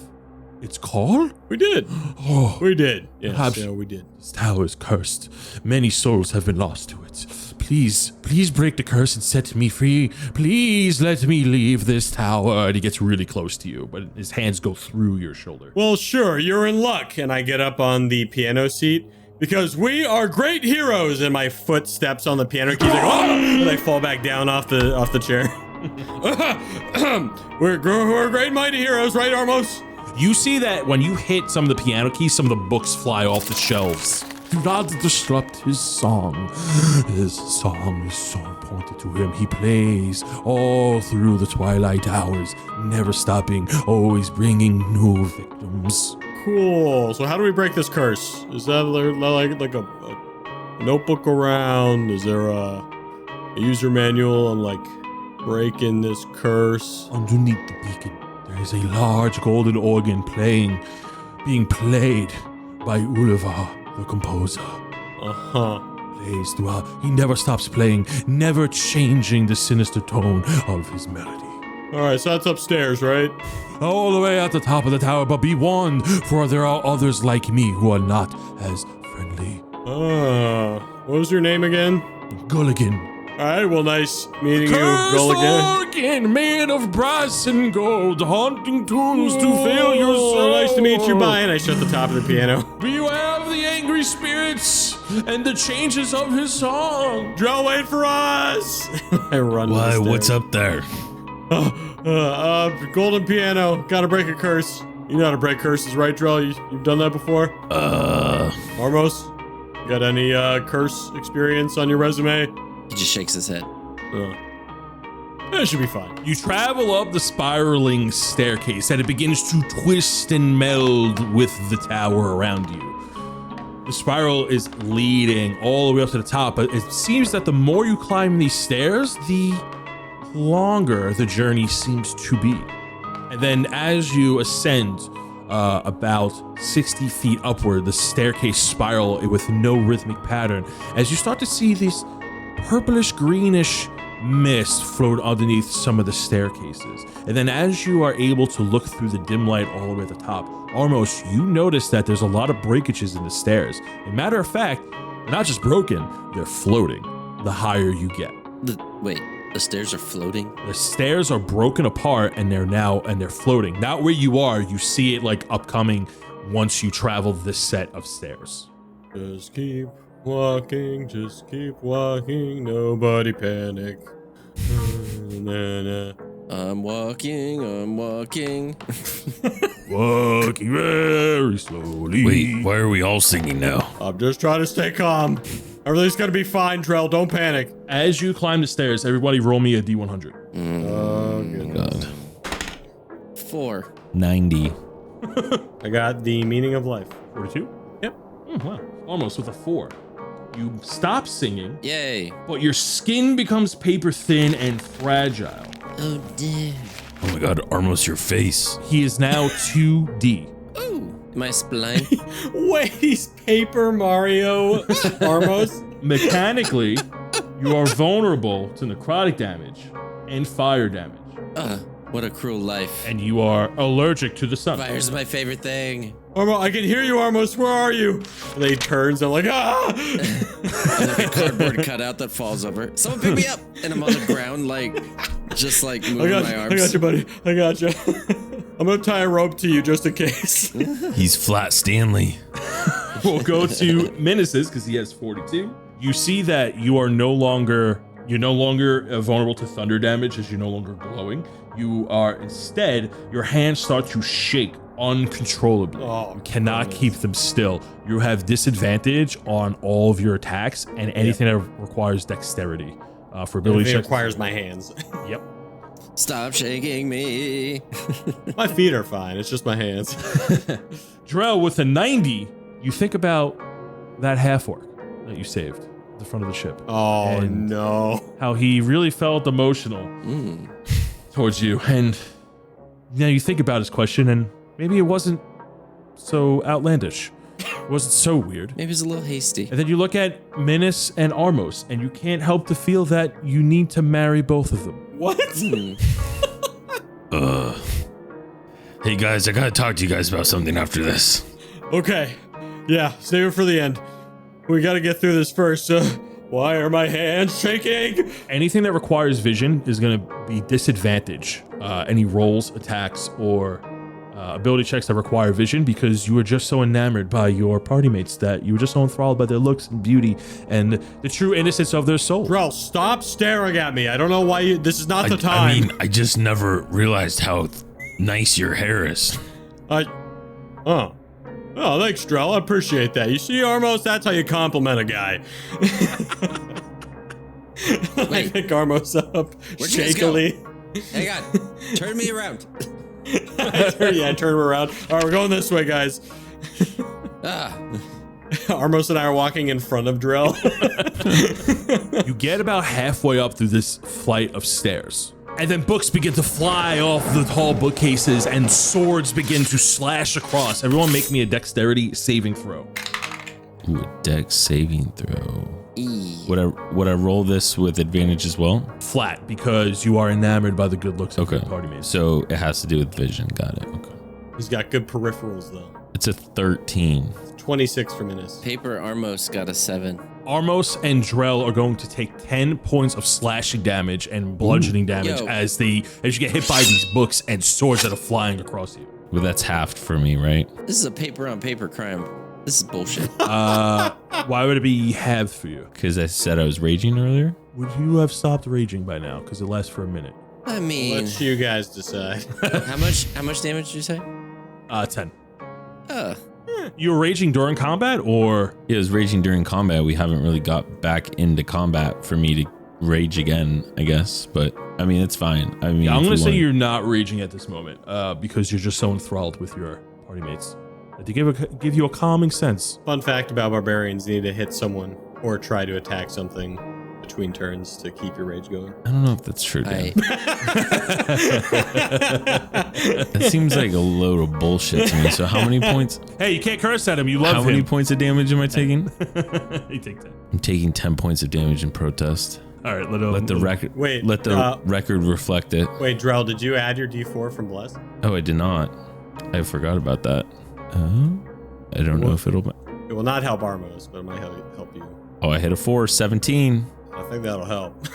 S1: It's call?
S5: We did.
S1: Oh,
S5: We did. Yes,
S1: Perhaps-
S5: yeah, we did.
S1: this tower is cursed. Many souls have been lost to it. Please break the curse and set me free. Please let me leave this tower. And he gets really close to you, but his hands go through your shoulder.
S5: Well, sure, you're in luck. And I get up on the piano seat because we are great heroes. And my foot steps on the piano keys. Like, oh! And I fall back down off the chair. we're great mighty heroes, right, Armos?
S1: You see that when you hit some of the piano keys, some of the books fly off the shelves. Do not disrupt his song. His song is so important to him. He plays all through the twilight hours, never stopping, always bringing new victims.
S5: Cool. So how do we break this curse? Is that like a notebook around? Is there a user manual on like breaking this curse?
S1: Underneath the beacon, there is a large golden organ being played by Ulivar, the composer.
S5: Uh-huh.
S1: Plays throughout. He never stops playing, never changing the sinister tone of his melody.
S5: All right, so that's upstairs, right?
S1: All the way at the top of the tower, but be warned, for there are others like me who are not as friendly.
S5: What was your name again?
S1: Gulligan.
S5: All right, well, nice meeting you,
S1: Cursed
S5: Gulligan.
S1: organ, made of brass and gold, haunting tunes to fill your soul.
S5: Oh, nice to meet you, bye. And I shut the top of the piano.
S1: Beware of the angry spirits and the changes of his song.
S5: Drell, wait for us! I run. to the
S4: Why?
S5: stairs.
S4: What's up there?
S5: Golden piano. Gotta break a curse. You know how to break curses, right, Drell? You've done that before? Armos, got any curse experience on your resume?
S2: He just shakes his head.
S5: That should be fine.
S1: You travel up the spiraling staircase and it begins to twist and meld with the tower around you. The spiral is leading all the way up to the top, but it seems that the more you climb these stairs, the longer the journey seems to be. And then as you ascend about 60 feet upward, the staircase spiral with no rhythmic pattern, as you start to see this purplish greenish mist float underneath some of the staircases. And then as you are able to look through the dim light all the way at the top, Armos, you notice that there's a lot of breakages in the stairs. As a matter of fact, they're not just broken, they're floating the higher you get.
S2: Wait, the stairs are floating?
S1: The stairs are broken apart and they're floating. Not where you are, you see it like upcoming once you travel this set of stairs.
S5: Just keep walking, nobody panic.
S2: I'm walking.
S1: Walking very slowly.
S4: Wait, why are we all singing now?
S5: I'm just trying to stay calm. Everything's gonna be fine, Drell. Don't panic.
S1: As you climb the stairs, everybody roll me a D100.
S5: Oh, goodness.
S4: God.
S2: 4.
S4: 90.
S5: I got the meaning of life.
S1: 42?
S5: Yep.
S1: Wow. Almost with a 4. You stop singing,
S2: Yay.
S1: but your skin becomes paper thin and fragile.
S2: Oh, dear.
S4: Oh my God, Armos, your face.
S1: He is now 2D.
S2: Ooh, my spline.
S5: Wait, he's Paper Mario Armos?
S1: Mechanically, You are vulnerable to necrotic damage and fire damage.
S2: What a cruel life.
S1: And you are allergic to the sun.
S2: Fire's my favorite thing.
S5: Armo, I can hear you, Armos. Where are you? And then he turns. I'm like, ah!
S2: Like a cardboard cutout that falls over. Someone pick me up! And I'm on the ground, like, just like moving my arms.
S5: I got you, buddy. I got you. I'm gonna tie a rope to you just in case.
S4: He's Flat Stanley.
S1: We'll go to Menaces because he has 42. You see that you're no longer vulnerable to thunder damage as you're no longer glowing. You are instead, your hands start to shake uncontrollably.
S5: Oh,
S1: you cannot keep them still. You have disadvantage on all of your attacks and anything that requires dexterity. For ability
S5: It
S1: checks.
S5: requires my hands.
S1: Yep.
S2: Stop shaking me.
S5: My feet are fine. It's just my hands.
S1: Drell, with a 90, you think about that half-orc that you saved at the front of the ship.
S5: Oh,
S1: And
S5: no.
S1: how he really felt emotional towards you. And now you think about his question, and maybe it wasn't so outlandish. It wasn't so weird.
S2: Maybe it's a little hasty.
S1: And then you look at Minas and Armos, and you can't help to feel that you need to marry both of them.
S5: What?
S4: Hey guys, I gotta talk to you guys about something after this.
S5: Okay. Yeah, save it for the end. We gotta get through this first. Why are my hands shaking?
S1: Anything that requires vision is going to be disadvantage. Any rolls, attacks, or ability checks that require vision, because you were just so enamored by your party mates that you were just so enthralled by their looks and beauty and the true innocence of their soul.
S5: Drell, stop staring at me. I don't know why you. This is not the time.
S4: I mean, I just never realized how nice your hair is.
S5: Oh, thanks, Drell. I appreciate that. You see, Armos, that's how you compliment a guy. I
S2: Wait.
S5: pick Armos up
S2: Where'd you guys go?
S5: shakily.
S2: Hang on. Turn me around.
S5: I turn him around. All right, we're going this way, guys. Armos and I are walking in front of Drell.
S1: You get about halfway up through this flight of stairs, and then books begin to fly off the tall bookcases and swords begin to slash across. Everyone make me a dexterity saving throw.
S4: Ooh, a dex saving throw.
S2: E.
S4: Would I roll this with advantage as well?
S1: Flat, because you are enamored by the good looks of
S4: Okay.
S1: your party mates.
S4: So it has to do with vision. Got it. Okay.
S5: He's got good peripherals, though.
S4: It's a 13.
S5: 26 for Minas.
S2: Paper Armos got a 7.
S1: Armos and Drell are going to take 10 points of slashing damage and bludgeoning damage
S2: Yo.
S1: as you get hit by these books and swords that are flying across you.
S4: Well, that's halved for me, right?
S2: This is a paper on paper crime. This is bullshit.
S1: Why would it be halved for you?
S4: Because I said I was raging earlier.
S1: Would you have stopped raging by now? Because it lasts for a minute.
S2: I mean,
S5: Let you guys decide.
S2: how much damage did you say?
S1: 10.
S2: Uh,
S1: You were raging during combat, or
S4: It was raging during combat. We haven't really got back into combat for me to rage again, I guess. But I mean, it's fine. I mean,
S1: I'm
S4: if
S1: going to
S4: we
S1: say
S4: want-
S1: you're not raging at this moment because you're just so enthralled with your party mates. They give you a calming sense.
S5: Fun fact about barbarians: you need to hit someone or try to attack something between turns to keep your rage going.
S4: I don't know if that's true, Dan.
S2: I,
S4: That seems like a load of bullshit to me. So how many points?
S1: Hey, you can't curse at him. You love
S4: How
S1: him.
S4: many points of damage am I taking?
S1: You take 10.
S4: I'm taking 10 points of damage in protest.
S1: All right,
S4: Let the record
S5: Wait,
S4: Let the record reflect it.
S5: Wait, Drell, did you add your D4 from Bless?
S4: Oh, I did not. I forgot about that. I don't know if it'll.
S5: It will not help Armos, but it might help you.
S4: Oh, I hit a 4, 17.
S5: I think that'll help.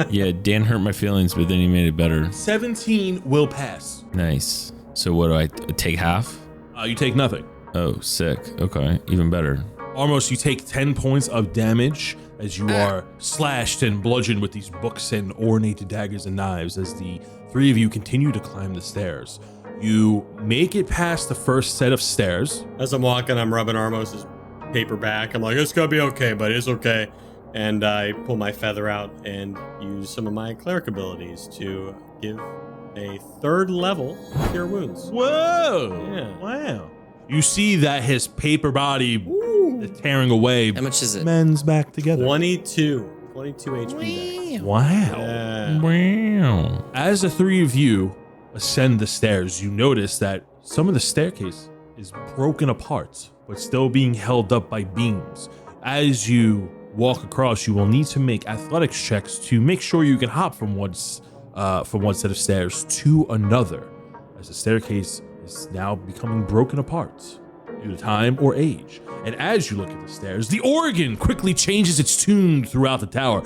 S4: Yeah, Dan hurt my feelings, but then he made it better.
S1: 17 will pass.
S4: Nice. So what do I take half?
S1: You take nothing.
S4: Oh, sick. Okay, even better.
S1: Almost, you take 10 points of damage as you are slashed and bludgeoned with these books and ornate daggers and knives as the three of you continue to climb the stairs. You make it past the first set of stairs.
S5: As I'm walking, I'm rubbing Armos' paper back. I'm like, it's gonna be okay, buddy. It's okay. And I pull my feather out and use some of my cleric abilities to give a 3rd level cure wounds.
S1: Whoa!
S5: Yeah.
S1: Wow. You see that his paper body is tearing away
S2: how much is it?
S1: mends back together.
S5: 22 HP back.
S1: Wow.
S5: Yeah.
S4: Wow.
S1: As the three of you ascend the stairs, you notice that some of the staircase is broken apart, but still being held up by beams. As you walk across, you will need to make athletics checks to make sure you can hop from one set of stairs to another, as the staircase is now becoming broken apart due to time or age. And as you look at the stairs, the organ quickly changes its tune throughout the tower.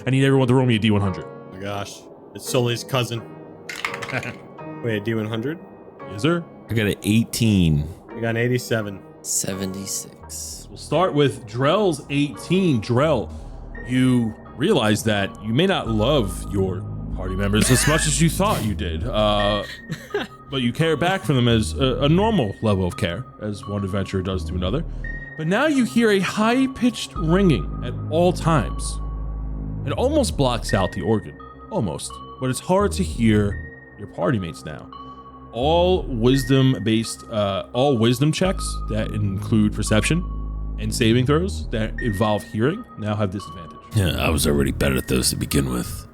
S1: I need everyone to roll me a D100.
S5: Oh my gosh. It's Sully's cousin. Wait, a D100?
S1: Is there?
S4: I got an 18.
S5: I got an 87.
S2: 76.
S1: We'll start with Drell's 18. Drell, you realize that you may not love your party members as much as you thought you did, but you care back for them as a normal level of care, as one adventurer does to another. But now you hear a high-pitched ringing at all times. It almost blocks out the organ, almost, but it's hard to hear your party mates now. All wisdom checks that include perception and saving throws that involve hearing now have disadvantage.
S4: Yeah, I was already better at those to begin with.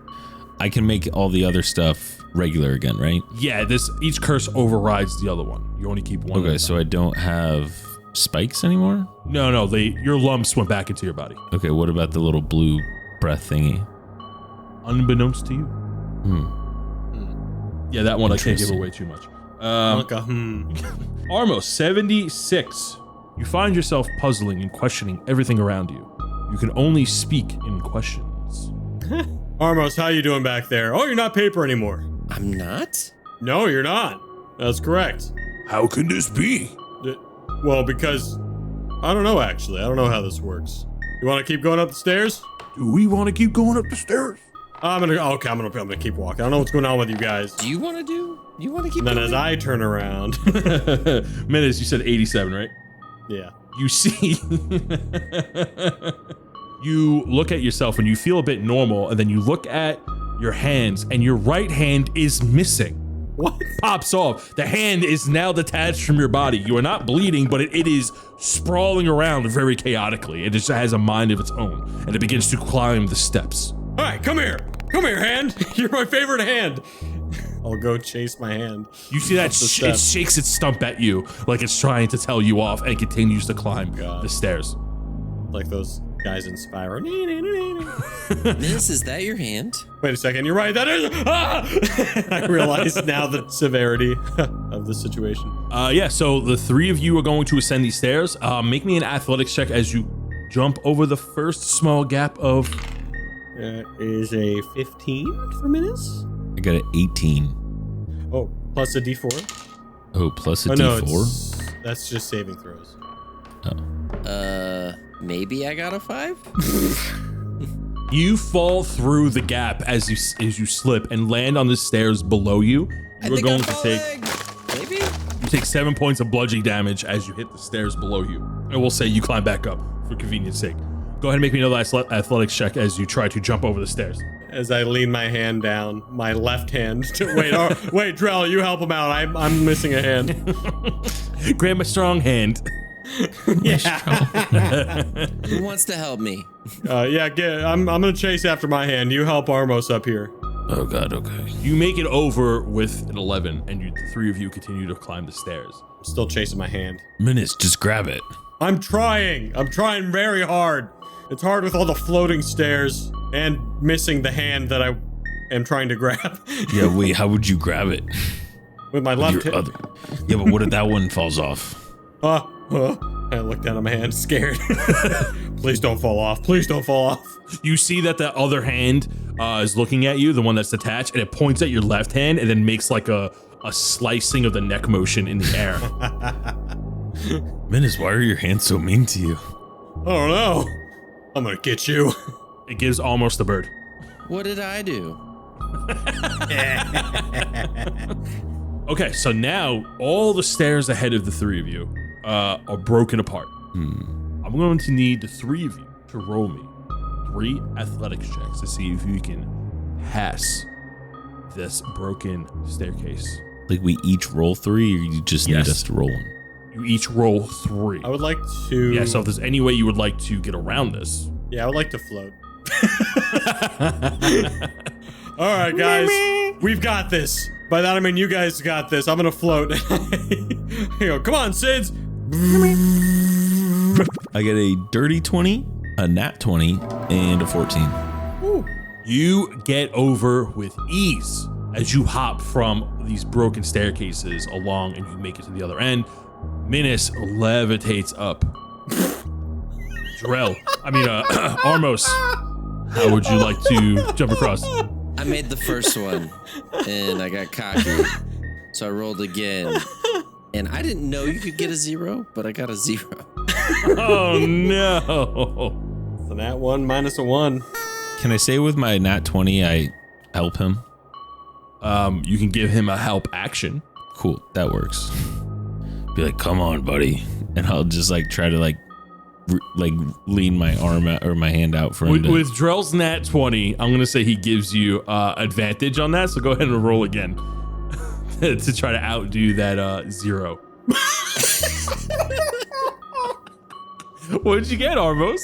S4: I can make all the other stuff regular again, right?
S1: Yeah, each curse overrides the other one. You only keep one.
S4: Okay, so I don't have spikes anymore?
S1: No, your lumps went back into your body.
S4: Okay, what about the little blue breath thingy?
S1: Unbeknownst to you. Yeah, that one I can't give
S4: Interesting.
S1: away too much. Armo, 76. You find yourself puzzling and questioning everything around you. You can only speak in questions.
S5: Armos, how you doing back there? Oh, you're not paper anymore.
S2: I'm not?
S5: No, you're not. That's correct.
S1: How can this be?
S5: Well, because I don't know, actually. I don't know how this works. You want to keep going up the stairs?
S1: Do we want to keep going up the stairs?
S5: I'm gonna keep walking. I don't know what's going on with you guys.
S2: Do you want to keep
S5: And then
S2: going?
S5: as I turn around,
S1: Menace, you said 87, right?
S5: yeah.
S1: You see, you look at yourself and you feel a bit normal, and then you look at your hands and your right hand is missing.
S5: What?
S1: Pops off. The hand is now detached from your body. You are not bleeding, but it is sprawling around very chaotically. It just has a mind of its own, and it begins to climb the steps.
S5: All right, come here. Come here, hand. You're my favorite hand. I'll go chase my hand.
S1: You see that
S5: Up the
S1: it
S5: steps.
S1: shakes its stump at you like it's trying to tell you off, and continues to climb
S5: God.
S1: the stairs.
S5: Like those guys in Spyro.
S2: Miss, is that your hand?
S5: Wait a second, you're right. That is. Ah! I realize now the severity of the situation.
S1: Yeah, so the three of you are going to ascend these stairs. Make me an athletics check as you jump over the first small gap of...
S5: Is a 15 for Menace?
S4: I got an 18.
S5: Oh, plus a D4?
S4: Oh, plus a
S5: Oh, no,
S4: D4?
S5: that's just saving throws.
S2: Maybe I got a 5?
S1: You fall through the gap as you slip and land on the stairs below you.
S2: I
S1: You're
S2: think
S1: going
S2: I'm
S1: to take...
S2: falling. Maybe?
S1: You take 7 points of bludgeoning damage as you hit the stairs below you. And we'll say you climb back up for convenience sake. Go ahead and make me another athletics check as you try to jump over the stairs.
S5: As I lean my hand down, my left hand. Wait, Drell, you help him out. I'm missing a hand.
S1: Grab my strong hand.
S2: Who wants to help me?
S5: I'm gonna chase after my hand. You help Armos up here.
S4: Oh, God, okay.
S1: You make it over with an 11, and the three of you continue to climb the stairs.
S5: I'm still chasing my hand.
S4: Menace, just grab it.
S5: I'm trying very hard. It's hard with all the floating stairs and missing the hand that I am trying to grab.
S4: Yeah, wait, how would you grab it?
S5: With my left
S4: Your
S5: hand.
S4: other... Yeah, but what if that one falls off?
S5: I look down at my hand, scared. Please don't fall off. Please don't fall off.
S1: You see that the other hand is looking at you, the one that's detached, and it points at your left hand and then makes like a slicing of the neck motion in the air.
S4: Menace, why are your hands so mean to you?
S5: I don't know. I'm gonna get you.
S1: It gives almost the bird.
S2: What did I do?
S1: Okay, so now all the stairs ahead of the three of you are broken apart. I'm going to need the three of you to roll me 3 athletics checks to see if you can pass this broken staircase.
S4: Like we each roll 3, or you just
S1: Yes.
S4: need us to roll 1?
S1: You each roll 3.
S5: I would like to.
S1: Yeah, so if there's any way you would like to get around this.
S5: Yeah, I would like to float. All right, guys, we've got this. By that I mean you guys got this. I'm gonna float. You go, come on, Sids.
S4: I get a dirty 20, a nat 20, and a 14.
S1: You get over with ease as you hop from these broken staircases along and you make it to the other end. Minas levitates up. Armos, how would you like to jump across?
S2: I made the first one and I got cocky. So I rolled again. And I didn't know you could get a 0, but I got a 0.
S1: Oh no.
S5: So that 1 minus a 1.
S4: Can I say with my nat 20 I help him?
S1: You can give him a help action.
S4: Cool, that works. Be like, come on, buddy. And I'll just like try to like lean my arm out or my hand out for him.
S1: With Drell's nat 20, I'm going to say he gives you advantage on that. So go ahead and roll again to try to outdo that 0. What did you get, Armos?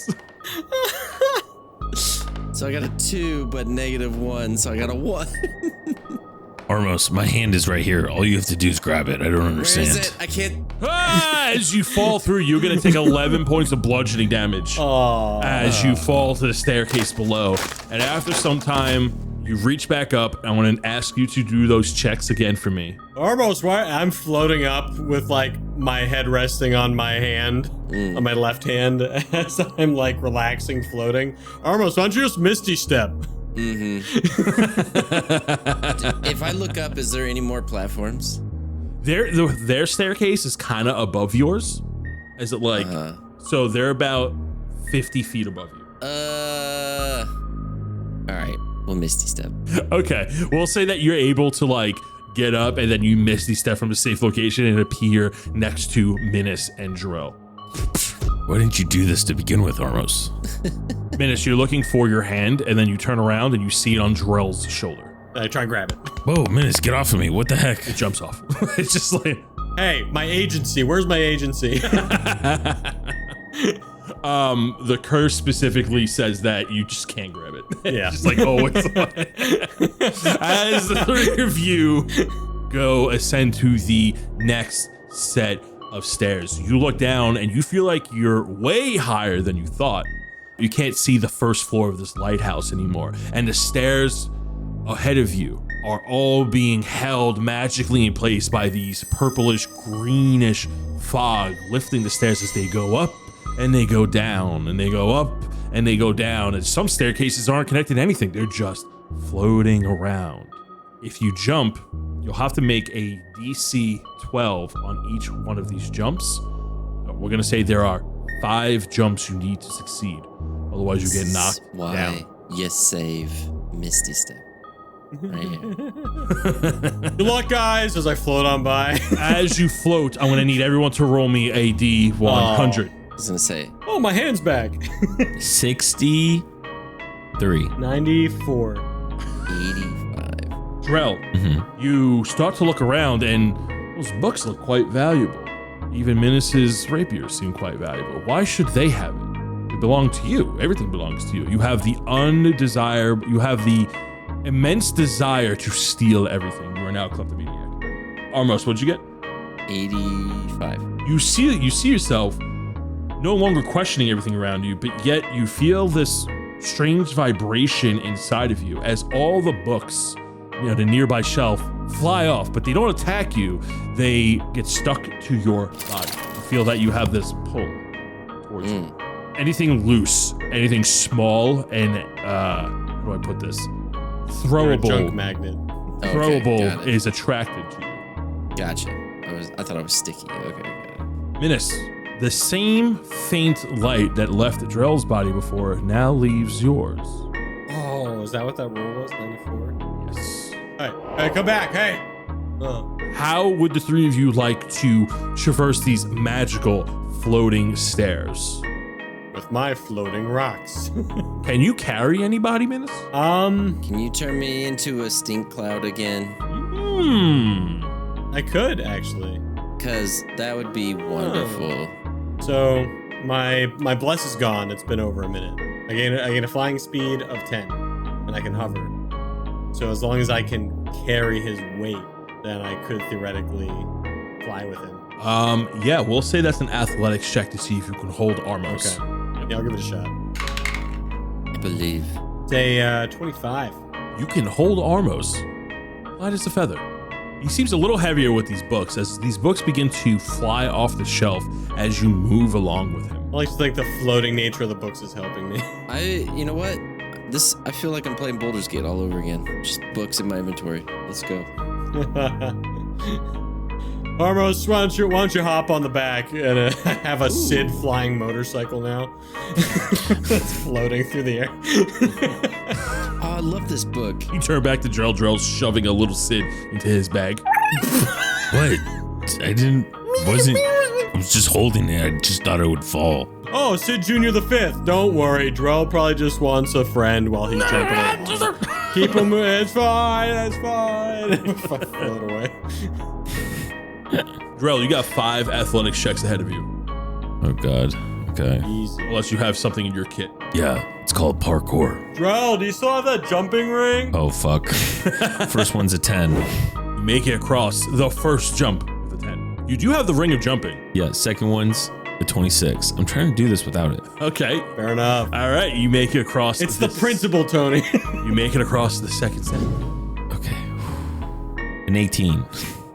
S2: So I got a 2, but -1, so I got a 1.
S4: Armos, my hand is right here. All you have to do is grab it. I don't
S2: Where
S4: understand.
S2: is it? I can't.
S1: As you fall through, you're going to take 11 points of bludgeoning damage as you fall to the staircase below. And after some time, you reach back up. I want to ask you to do those checks again for me.
S5: Almost right. I'm floating up with like my head resting on my hand, on my left hand, as I'm like relaxing, floating. Almost, why don't you just Misty Step?
S2: If I look up, is there any more platforms?
S1: Their staircase is kind of above yours. Is it like, so they're about 50 feet above you.
S2: All right. Well, Misty Step.
S1: Okay, we'll say that you're able to like get up and then you Misty Step from a safe location and appear next to Minas and Jarrell.
S4: Why didn't you do this to begin with, Armos?
S1: Minas, you're looking for your hand and then you turn around and you see it on Jarrell's shoulder.
S5: I try and grab it.
S4: Whoa, Minas, get off of me. What the heck?
S1: It jumps off. It's just like,
S5: Hey, my agency. Where's my agency?
S1: the curse specifically says that you just can't grab it.
S5: Yeah.
S1: Just like, oh, it's as the three of you go ascend to the next set of stairs, you look down and you feel like you're way higher than you thought. You can't see the first floor of this lighthouse anymore, and the stairs ahead of you are all being held magically in place by these purplish greenish fog, lifting the stairs as they go up and they go down and they go up and they go down. And some staircases aren't connected to anything, they're just floating around. If you jump, you'll have to make a DC 12 on each one of these jumps. We're gonna say there are 5 jumps you need to succeed, otherwise you get knocked
S2: Why
S1: down.
S2: you save Misty Step right here.
S5: Good luck, guys, as I float on by.
S1: As you float, I'm gonna need everyone to roll me a D100.
S2: I was gonna say,
S5: Oh, my hand's back.
S4: 63.
S5: 94.
S2: 85.
S1: Drell, you start to look around and those books look quite valuable. Even Minus's rapiers seem quite valuable. Why should they have it? It belongs to you. Everything belongs to you. You have the immense desire to steal everything. You are now a kleptomaniac. Armos, what'd you get?
S2: 85.
S1: You see yourself no longer questioning everything around you, but yet you feel this strange vibration inside of you as all the books, the nearby shelf, fly off, but they don't attack you. They get stuck to your body. You feel that you have this pull towards you. Anything loose, anything small, and how do I put this?
S5: You're a junk
S1: Throwable.
S5: magnet.
S2: Okay,
S1: Throwable
S2: got it.
S1: is attracted to you.
S2: Gotcha. I thought I was sticky. Okay, got it.
S1: Minas, the same faint light that left Drell's body before now leaves yours.
S5: Oh, is that what that roll was? 94?
S1: Yes.
S5: Hey, come back. Hey.
S1: How would the three of you like to traverse these magical floating stairs?
S5: With my floating rocks.
S1: Can you carry anybody, Minas?
S2: Can you turn me into a stink cloud again?
S5: I could, actually.
S2: Because that would be wonderful.
S5: So, my bless is gone. It's been over a minute. I gain a flying speed of 10, and I can hover. So as long as I can carry his weight, then I could theoretically fly with him.
S1: Yeah, we'll say that's an athletics check to see if you can hold Armos.
S5: Okay. Yeah, I'll give it a shot.
S2: I believe.
S5: It's a 25.
S1: You can hold Armos light as a feather. He seems a little heavier with these books as these books begin to fly off the shelf as you move along with him.
S5: I like to think the floating nature of the books is helping me.
S2: You know what? I feel like I'm playing Baldur's Gate all over again. Just books in my inventory. Let's go.
S5: Armos, why don't you hop on the back and have a Sid flying motorcycle now? That's floating through the air.
S2: Oh, I love this book.
S1: You turn back to Drell. Drell's shoving a little Sid into his bag.
S4: What? I was just holding it. I just thought it would fall.
S5: Oh, Sid Jr. the Fifth. Don't worry, Drell probably just wants a friend while he's jumping along. Keep him moving. It's fine. Float away.
S1: Drell, you got 5 athletics checks ahead of you.
S4: Oh, God. Okay.
S5: Easy.
S1: Unless you have something in your kit.
S4: Yeah, it's called parkour.
S5: Drell, do you still have that jumping ring?
S4: Oh, fuck. First one's a 10.
S1: You make it across the first jump with a 10. You do have the ring of jumping.
S4: Yeah, second one's a 26. I'm trying to do this without it.
S1: Okay.
S5: Fair enough.
S1: All right. You make it across.
S5: It's the principle, Tony.
S1: You make it across the second set.
S4: Okay. An 18.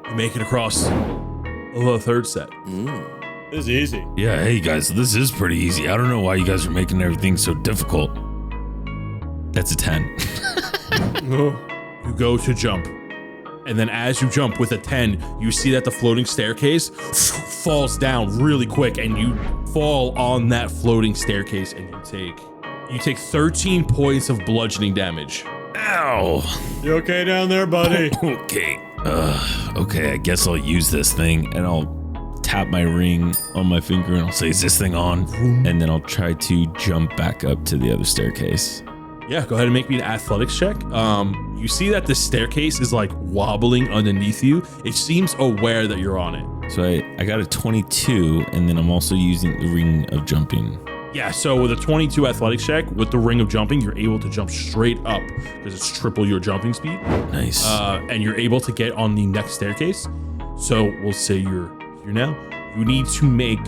S1: You make it across the third set.
S5: This is easy.
S4: Yeah, hey guys, this is pretty easy. I don't know why you guys are making everything so difficult. That's a 10.
S1: You go to jump. And then as you jump with a 10, you see that the floating staircase falls down really quick and you fall on that floating staircase and you take 13 points of bludgeoning damage.
S4: Ow.
S5: You okay down there, buddy?
S4: Okay. Okay, I guess I'll use this thing and I'll tap my ring on my finger and I'll say, is this thing on? And then I'll try to jump back up to the other staircase.
S1: Yeah, go ahead and make me an athletics check. You see that the staircase is like wobbling underneath you. It seems aware that you're on it.
S4: So I got a 22 and then I'm also using the ring of jumping.
S1: Yeah, so with a 22 athletics check, with the ring of jumping, you're able to jump straight up because it's triple your jumping speed.
S4: Nice.
S1: And you're able to get on the next staircase. So we'll say you're here now. You need to make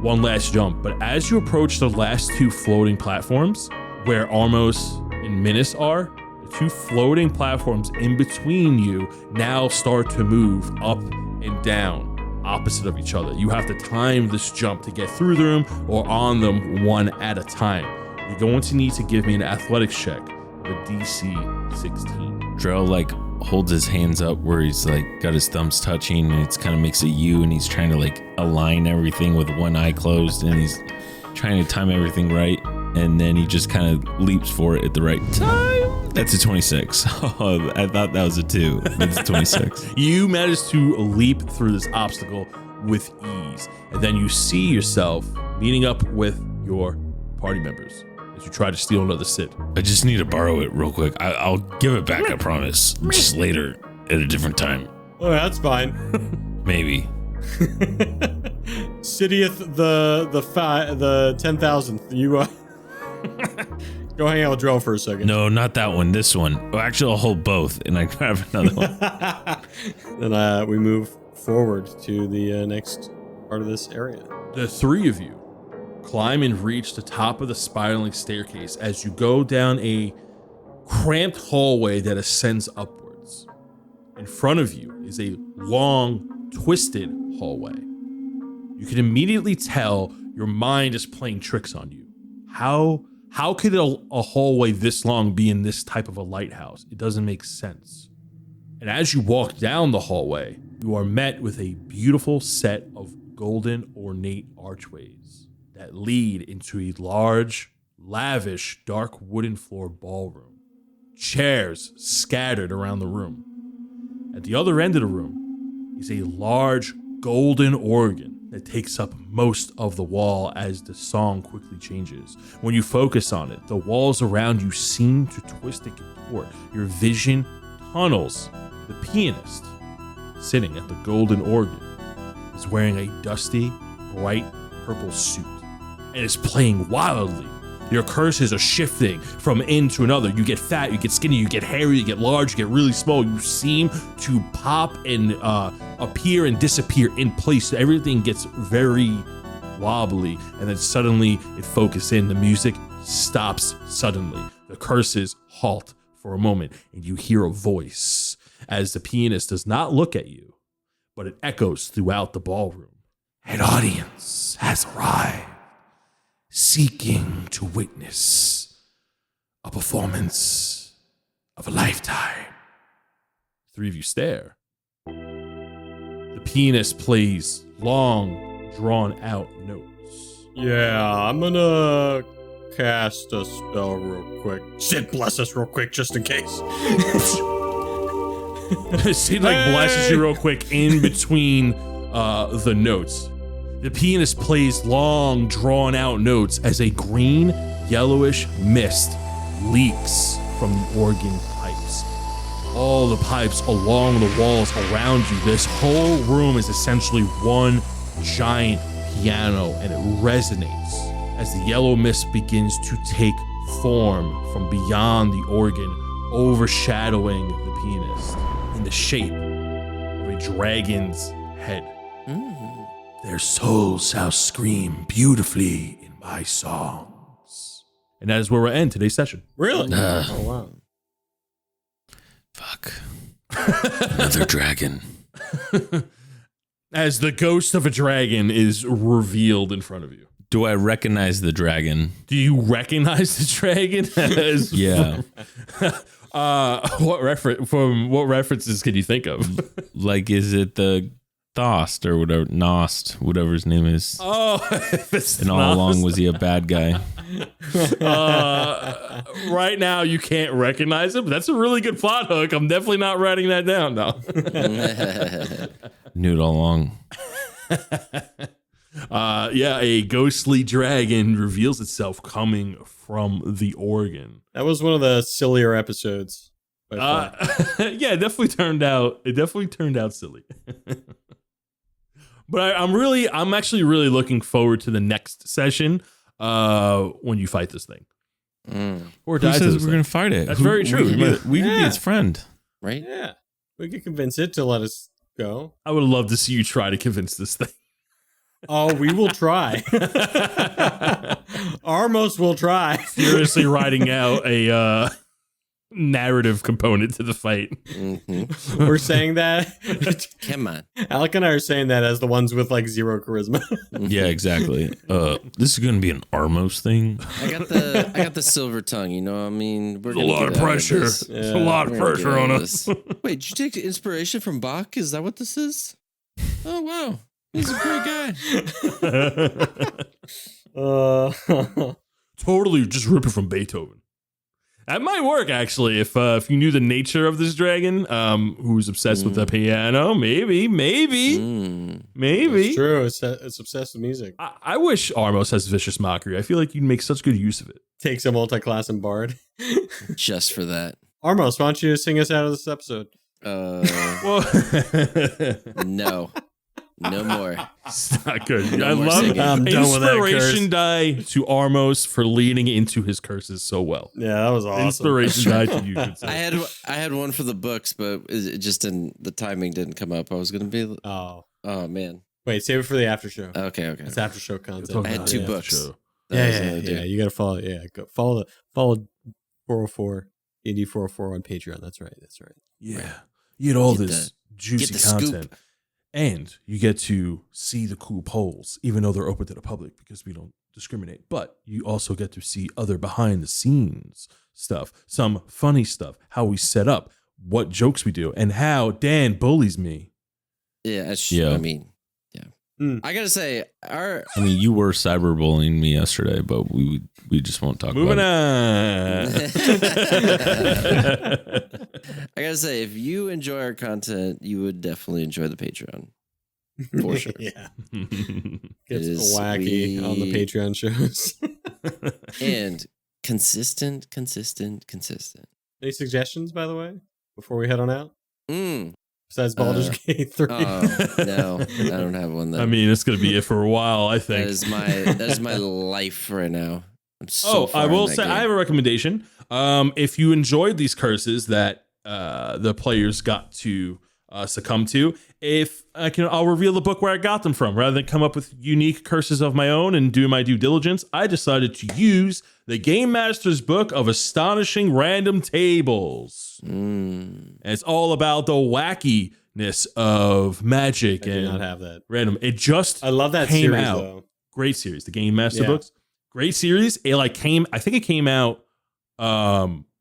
S1: one last jump. But as you approach the last 2 floating platforms, where Armos and Minas are, the 2 floating platforms in between you now start to move up and down opposite of each other. You have to time this jump to get through them or on them one at a time. You're going to need to give me an athletics check with DC 16.
S4: Drell like holds his hands up where he's like got his thumbs touching and it's kind of makes a U and he's trying to like align everything with one eye closed and he's trying to time everything right. And then he just kind of leaps for it at the right time. That's a 26. Oh, I thought that was a 2. It's a 26.
S1: You manage to leap through this obstacle with ease. And then you see yourself meeting up with your party members as you try to steal another Sid.
S4: I just need to borrow it real quick. I'll give it back, I promise. Just later at a different time.
S5: Oh, that's fine.
S4: Maybe.
S5: Sidiouth the 10,000th. You go hang out with Drell for a second.
S4: No, not that one. This one. Oh, actually, I'll hold both and I grab another one.
S5: Then we move forward to the next part of this area.
S1: The 3 of you climb and reach the top of the spiraling staircase as you go down a cramped hallway that ascends upwards. In front of you is a long, twisted hallway. You can immediately tell your mind is playing tricks on you. How could a hallway this long be in this type of a lighthouse? It doesn't make sense. And as you walk down the hallway, you are met with a beautiful set of golden ornate archways that lead into a large, lavish, dark wooden floored ballroom. Chairs scattered around the room. At the other end of the room is a large golden organ that takes up most of the wall as the song quickly changes. When you focus on it, the walls around you seem to twist and contort. Your vision tunnels. The pianist, sitting at the golden organ, is wearing a dusty, bright purple suit and is playing wildly. Your curses are shifting from in to another. You get fat, you get skinny, you get hairy, you get large, you get really small. You seem to pop and appear and disappear in place. Everything gets very wobbly, and then suddenly it focuses in. The music stops suddenly. The curses halt for a moment, and you hear a voice as the pianist does not look at you, but it echoes throughout the ballroom. An audience has arrived, seeking to witness a performance of a lifetime. Three of you stare. The pianist plays long, drawn-out notes.
S5: Yeah, I'm gonna cast a spell real quick. Sid, bless us real quick, just in case.
S1: Sid blesses you real quick in between the notes. The pianist plays long, drawn-out notes as a green, yellowish mist leaks from the organ pipes. All the pipes along the walls around you. This whole room is essentially one giant piano, and it resonates as the yellow mist begins to take form from beyond the organ, overshadowing the pianist in the shape of a dragon's head. Their souls shall scream beautifully in my songs. And that is where we'll end today's session.
S5: Really? Oh, wow.
S4: Fuck. Another dragon.
S1: As the ghost of a dragon is revealed in front of you.
S4: Do I recognize the dragon?
S1: Do you recognize the dragon? As
S4: Yeah.
S1: what references can you think of?
S4: Like, is it the Thost or whatever, Nost, whatever his name is?
S1: Oh, if it's
S4: And all
S1: not-
S4: along was he a bad guy?
S1: Right now you can't recognize it, but that's a really good plot hook. I'm definitely not writing that down now.
S4: Knew it all along.
S1: Yeah, a ghostly dragon reveals itself coming from the organ.
S5: That was one of the sillier episodes. by far.
S1: Yeah, it definitely turned out silly. But I'm actually really looking forward to the next session when you fight this thing. Or
S4: Who
S1: die to
S4: says
S1: this
S4: we're
S1: thing.
S4: going to fight it?
S1: That's very true.
S4: We could be
S5: Yeah.
S4: its friend.
S2: Right?
S5: Yeah. We could convince it to let us go.
S1: I would love to see you try to convince this thing.
S5: Oh, we will try. Armos will try.
S1: Furiously writing out a narrative component to the fight.
S5: We're saying that.
S2: Come on.
S5: Alec and I are saying that as the ones with like zero charisma.
S4: Yeah, exactly. This is going to be an Armos thing.
S2: I got the silver tongue, you know what I mean? We're
S1: There's a lot of pressure.
S2: This.
S1: There's a lot of
S2: We're gonna
S1: pressure
S2: get
S1: on
S2: out of
S1: us.
S2: this. Wait, did you take inspiration from Bach? Is that what this is? Oh, wow. He's a great guy.
S1: Totally just rip it from Beethoven. That might work actually if you knew the nature of this dragon, who's obsessed with the piano. Maybe.
S5: It's true. It's obsessed with music.
S1: I wish Armos has vicious mockery. I feel like you'd make such good use of it.
S5: Takes a multi-class and bard.
S2: Just for that.
S5: Armos, why don't you sing us out of this episode?
S1: Well,
S2: No. No more.
S1: it's not good.
S2: No
S1: I
S2: more
S1: love
S2: singing.
S5: I'm done with that
S1: inspiration
S5: curse.
S1: die to Armos for leaning into his curses so well.
S5: Yeah, that was awesome.
S1: Inspiration die to you. Could say.
S2: I had one for the books, but it just didn't. The timing didn't come up. I was gonna be.
S5: Oh,
S2: Oh man.
S5: wait, save it for the after show.
S2: Okay.
S5: It's after show content.
S1: Talking
S2: I had
S1: about
S2: two
S1: the
S2: books.
S1: show.
S2: That was another
S5: Yeah.
S2: dude.
S5: You gotta follow. Yeah, follow 404 D&D 404 on Patreon. That's right.
S1: Yeah. You get all
S2: Get
S1: this
S2: the
S1: juicy
S2: scoop.
S1: content. And you get to see the cool polls, even though they're open to the public because we don't discriminate. But you also get to see other behind the scenes stuff, some funny stuff, how we set up, what jokes we do, and how Dan bullies me.
S2: Yeah.
S4: Yeah.
S2: I mean, yeah.
S5: Mm.
S2: I gotta say,
S4: I mean, you were cyberbullying me yesterday, but we just won't talk
S1: Moving
S4: about it.
S1: on.
S2: I gotta say, if you enjoy our content, you would definitely enjoy the Patreon for sure.
S5: Yeah,
S2: It
S5: gets
S2: is-
S5: wacky on the
S2: we-
S5: Patreon shows.
S2: And consistent.
S5: Any suggestions, by the way, before we head on out?
S2: Mm.
S5: Besides Baldur's Gate 3.
S2: No, I don't have one. Though.
S1: I mean, it's going to be it for a while, I
S2: that
S1: think.
S2: is my life right now. I'm so far
S1: I will
S2: in that
S1: say
S2: game.
S1: I have a recommendation. If you enjoyed these curses that the players got to succumb to, I'll reveal the book where I got them from. Rather than come up with unique curses of my own and do my due diligence, I decided to use the Game Master's Book of Astonishing Random Tables. And it's all about the wackiness of magic
S5: I do
S1: and
S5: not have that.
S1: random. It just
S5: I love that
S1: came
S5: series
S1: out.
S5: though.
S1: Great series, the Game Master
S5: Yeah.
S1: books. Great series. It I think it came out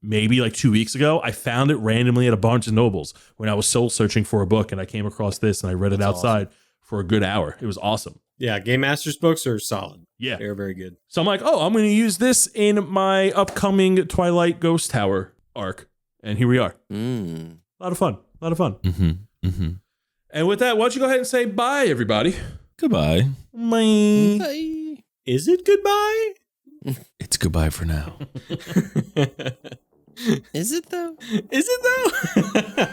S1: maybe like 2 weeks ago. I found it randomly at a Barnes and Nobles when I was soul searching for a book, and I came across this and I read it
S5: That's
S1: outside for a good hour. It was awesome.
S5: Yeah, Game Master's books are solid.
S1: Yeah.
S5: They're very good.
S1: So I'm like, oh, I'm going to use this in my upcoming Twilight Ghost Tower arc. And here we are.
S2: Mm.
S1: A lot of fun. A lot of fun.
S4: Mm-hmm. Mm-hmm.
S1: And with that, why don't you go ahead and say bye, everybody?
S4: Goodbye.
S1: Bye.
S2: Bye.
S5: Is it goodbye?
S4: It's goodbye for now.
S2: Is it though?
S5: Is it though?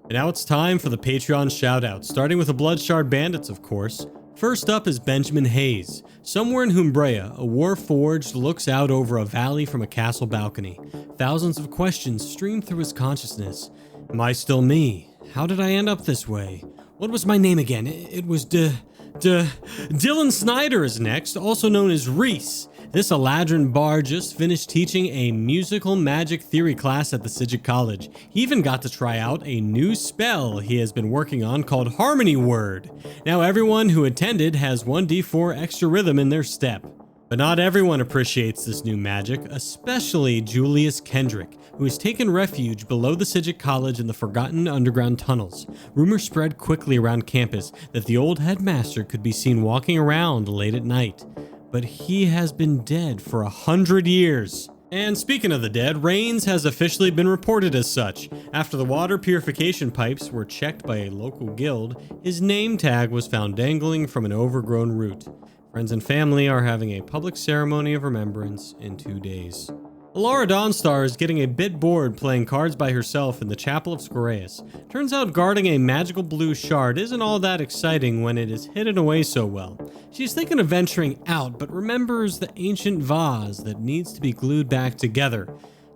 S5: And now it's time for the Patreon shoutouts, starting with the Bloodshard Bandits, of course. First up is Benjamin Hayes. Somewhere in Humbrea, a Warforged looks out over a valley from a castle balcony. Thousands of questions stream through his consciousness. Am I still me? How did I end up this way? What was my name again? It was Dylan Snyder is next, also known as Reese. This Eladrin Bar just finished teaching a musical magic theory class at the Sigil College. He even got to try out a new spell he has been working on called Harmony Word. Now everyone who attended has 1d4 extra rhythm in their step. But not everyone appreciates this new magic, especially Julius Kendrick, who has taken refuge below the Sigil College in the forgotten underground tunnels. Rumors spread quickly around campus that the old headmaster could be seen walking around late at night. But he has been dead for 100 years. And speaking of the dead, Rains has officially been reported as such. After the water purification pipes were checked by a local guild, his name tag was found dangling from an overgrown root. Friends and family are having a public ceremony of remembrance in 2 days. Alara Dawnstar is getting a bit bored playing cards by herself in the Chapel of Scoreus. Turns out guarding a magical blue shard isn't all that exciting when it is hidden away so well. She's thinking of venturing out, but remembers the ancient vase that needs to be glued back together.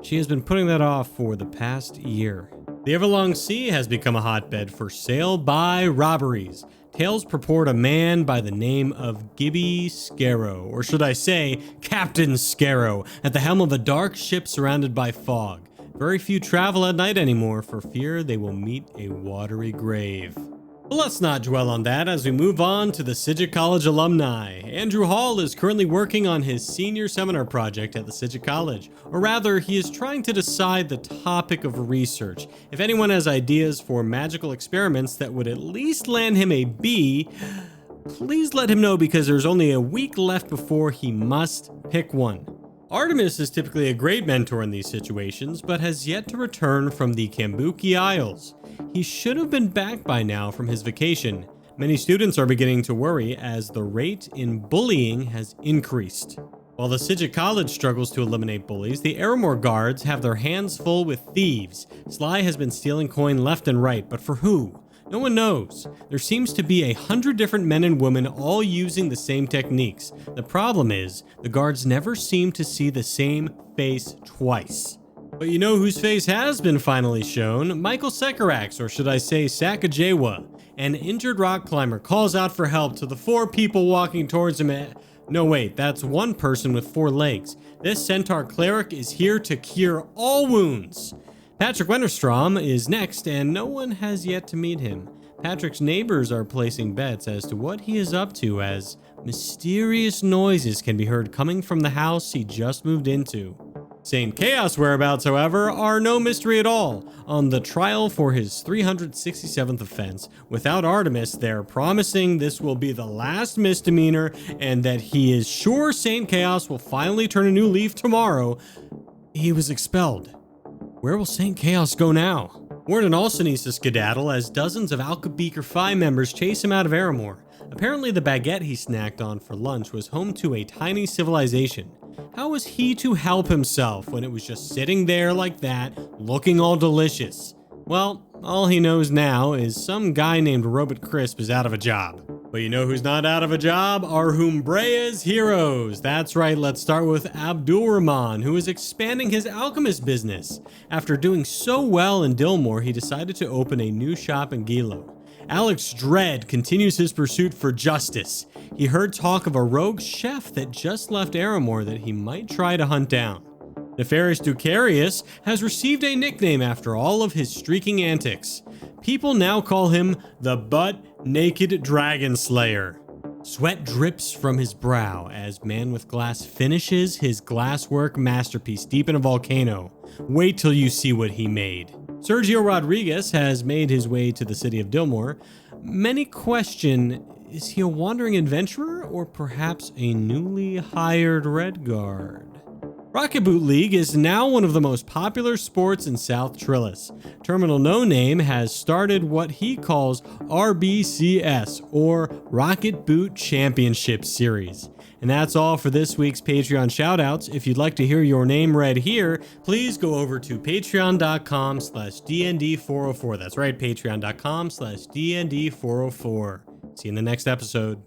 S5: She has been putting that off for the past year. The Everlong Sea has become a hotbed for sale by robberies. Tales purport a man by the name of Gibby Scarrow, or should I say, Captain Scarrow, at the helm of a dark ship surrounded by fog. Very few travel at night anymore for fear they will meet a watery grave. But let's not dwell on that as we move on to the Sigil College alumni. Andrew Hall is currently working on his senior seminar project at the Sigil College, or rather, he is trying to decide the topic of research. If anyone has ideas for magical experiments that would at least land him a B, please let him know because there's only a week left before he must pick one. Artemis is typically a great mentor in these situations, but has yet to return from the Kambuki Isles. He should have been back by now from his vacation. Many students are beginning to worry as the rate in bullying has increased. While the Sigil College struggles to eliminate bullies, the Aramore guards have their hands full with thieves. Sly has been stealing coin left and right, but for who? No one knows. There seems to be 100 different men and women all using the same techniques. The problem is, the guards never seem to see the same face twice. But you know whose face has been finally shown? Michael Sekarax, or should I say Sakajewa. An injured rock climber calls out for help to the 4 people walking towards him. No wait, that's 1 person with 4 legs. This centaur cleric is here to cure all wounds. Patrick Wennerstrom is next, and no one has yet to meet him. Patrick's neighbors are placing bets as to what he is up to as mysterious noises can be heard coming from the house he just moved into. Saint Chaos' whereabouts, however, are no mystery at all. On the trial for his 367th offense, without Artemis, they're promising this will be the last misdemeanor and that he is sure Saint Chaos will finally turn a new leaf tomorrow. He was expelled. Where will Saint Chaos go now? Warden also needs to skedaddle as dozens of Alkabeaker Phi members chase him out of Aramore. Apparently the baguette he snacked on for lunch was home to a tiny civilization. How was he to help himself when it was just sitting there like that, looking all delicious? Well, all he knows now is some guy named Robot Crisp is out of a job. But you know who's not out of a job? Are Humbrea's heroes. That's right, let's start with Abdul Rahman, who is expanding his alchemist business. After doing so well in Dillmore, he decided to open a new shop in Gilo. Alex Dredd continues his pursuit for justice. He heard talk of a rogue chef that just left Aramore that he might try to hunt down. Nefarious Ducarius has received a nickname after all of his streaking antics. People now call him the Butt-Naked Dragon Slayer. Sweat drips from his brow as Man with Glass finishes his glasswork masterpiece deep in a volcano. Wait till you see what he made. Sergio Rodriguez has made his way to the city of Dillmore. Many question, is he a wandering adventurer or perhaps a newly hired Red Guard? Rocket Boot League is now one of the most popular sports in South Trillis. Terminal No Name has started what he calls RBCS, or Rocket Boot Championship Series. And that's all for this week's Patreon shoutouts. If you'd like to hear your name read here, please go over to patreon.com/DND404. That's right, patreon.com/DND404. See you in the next episode.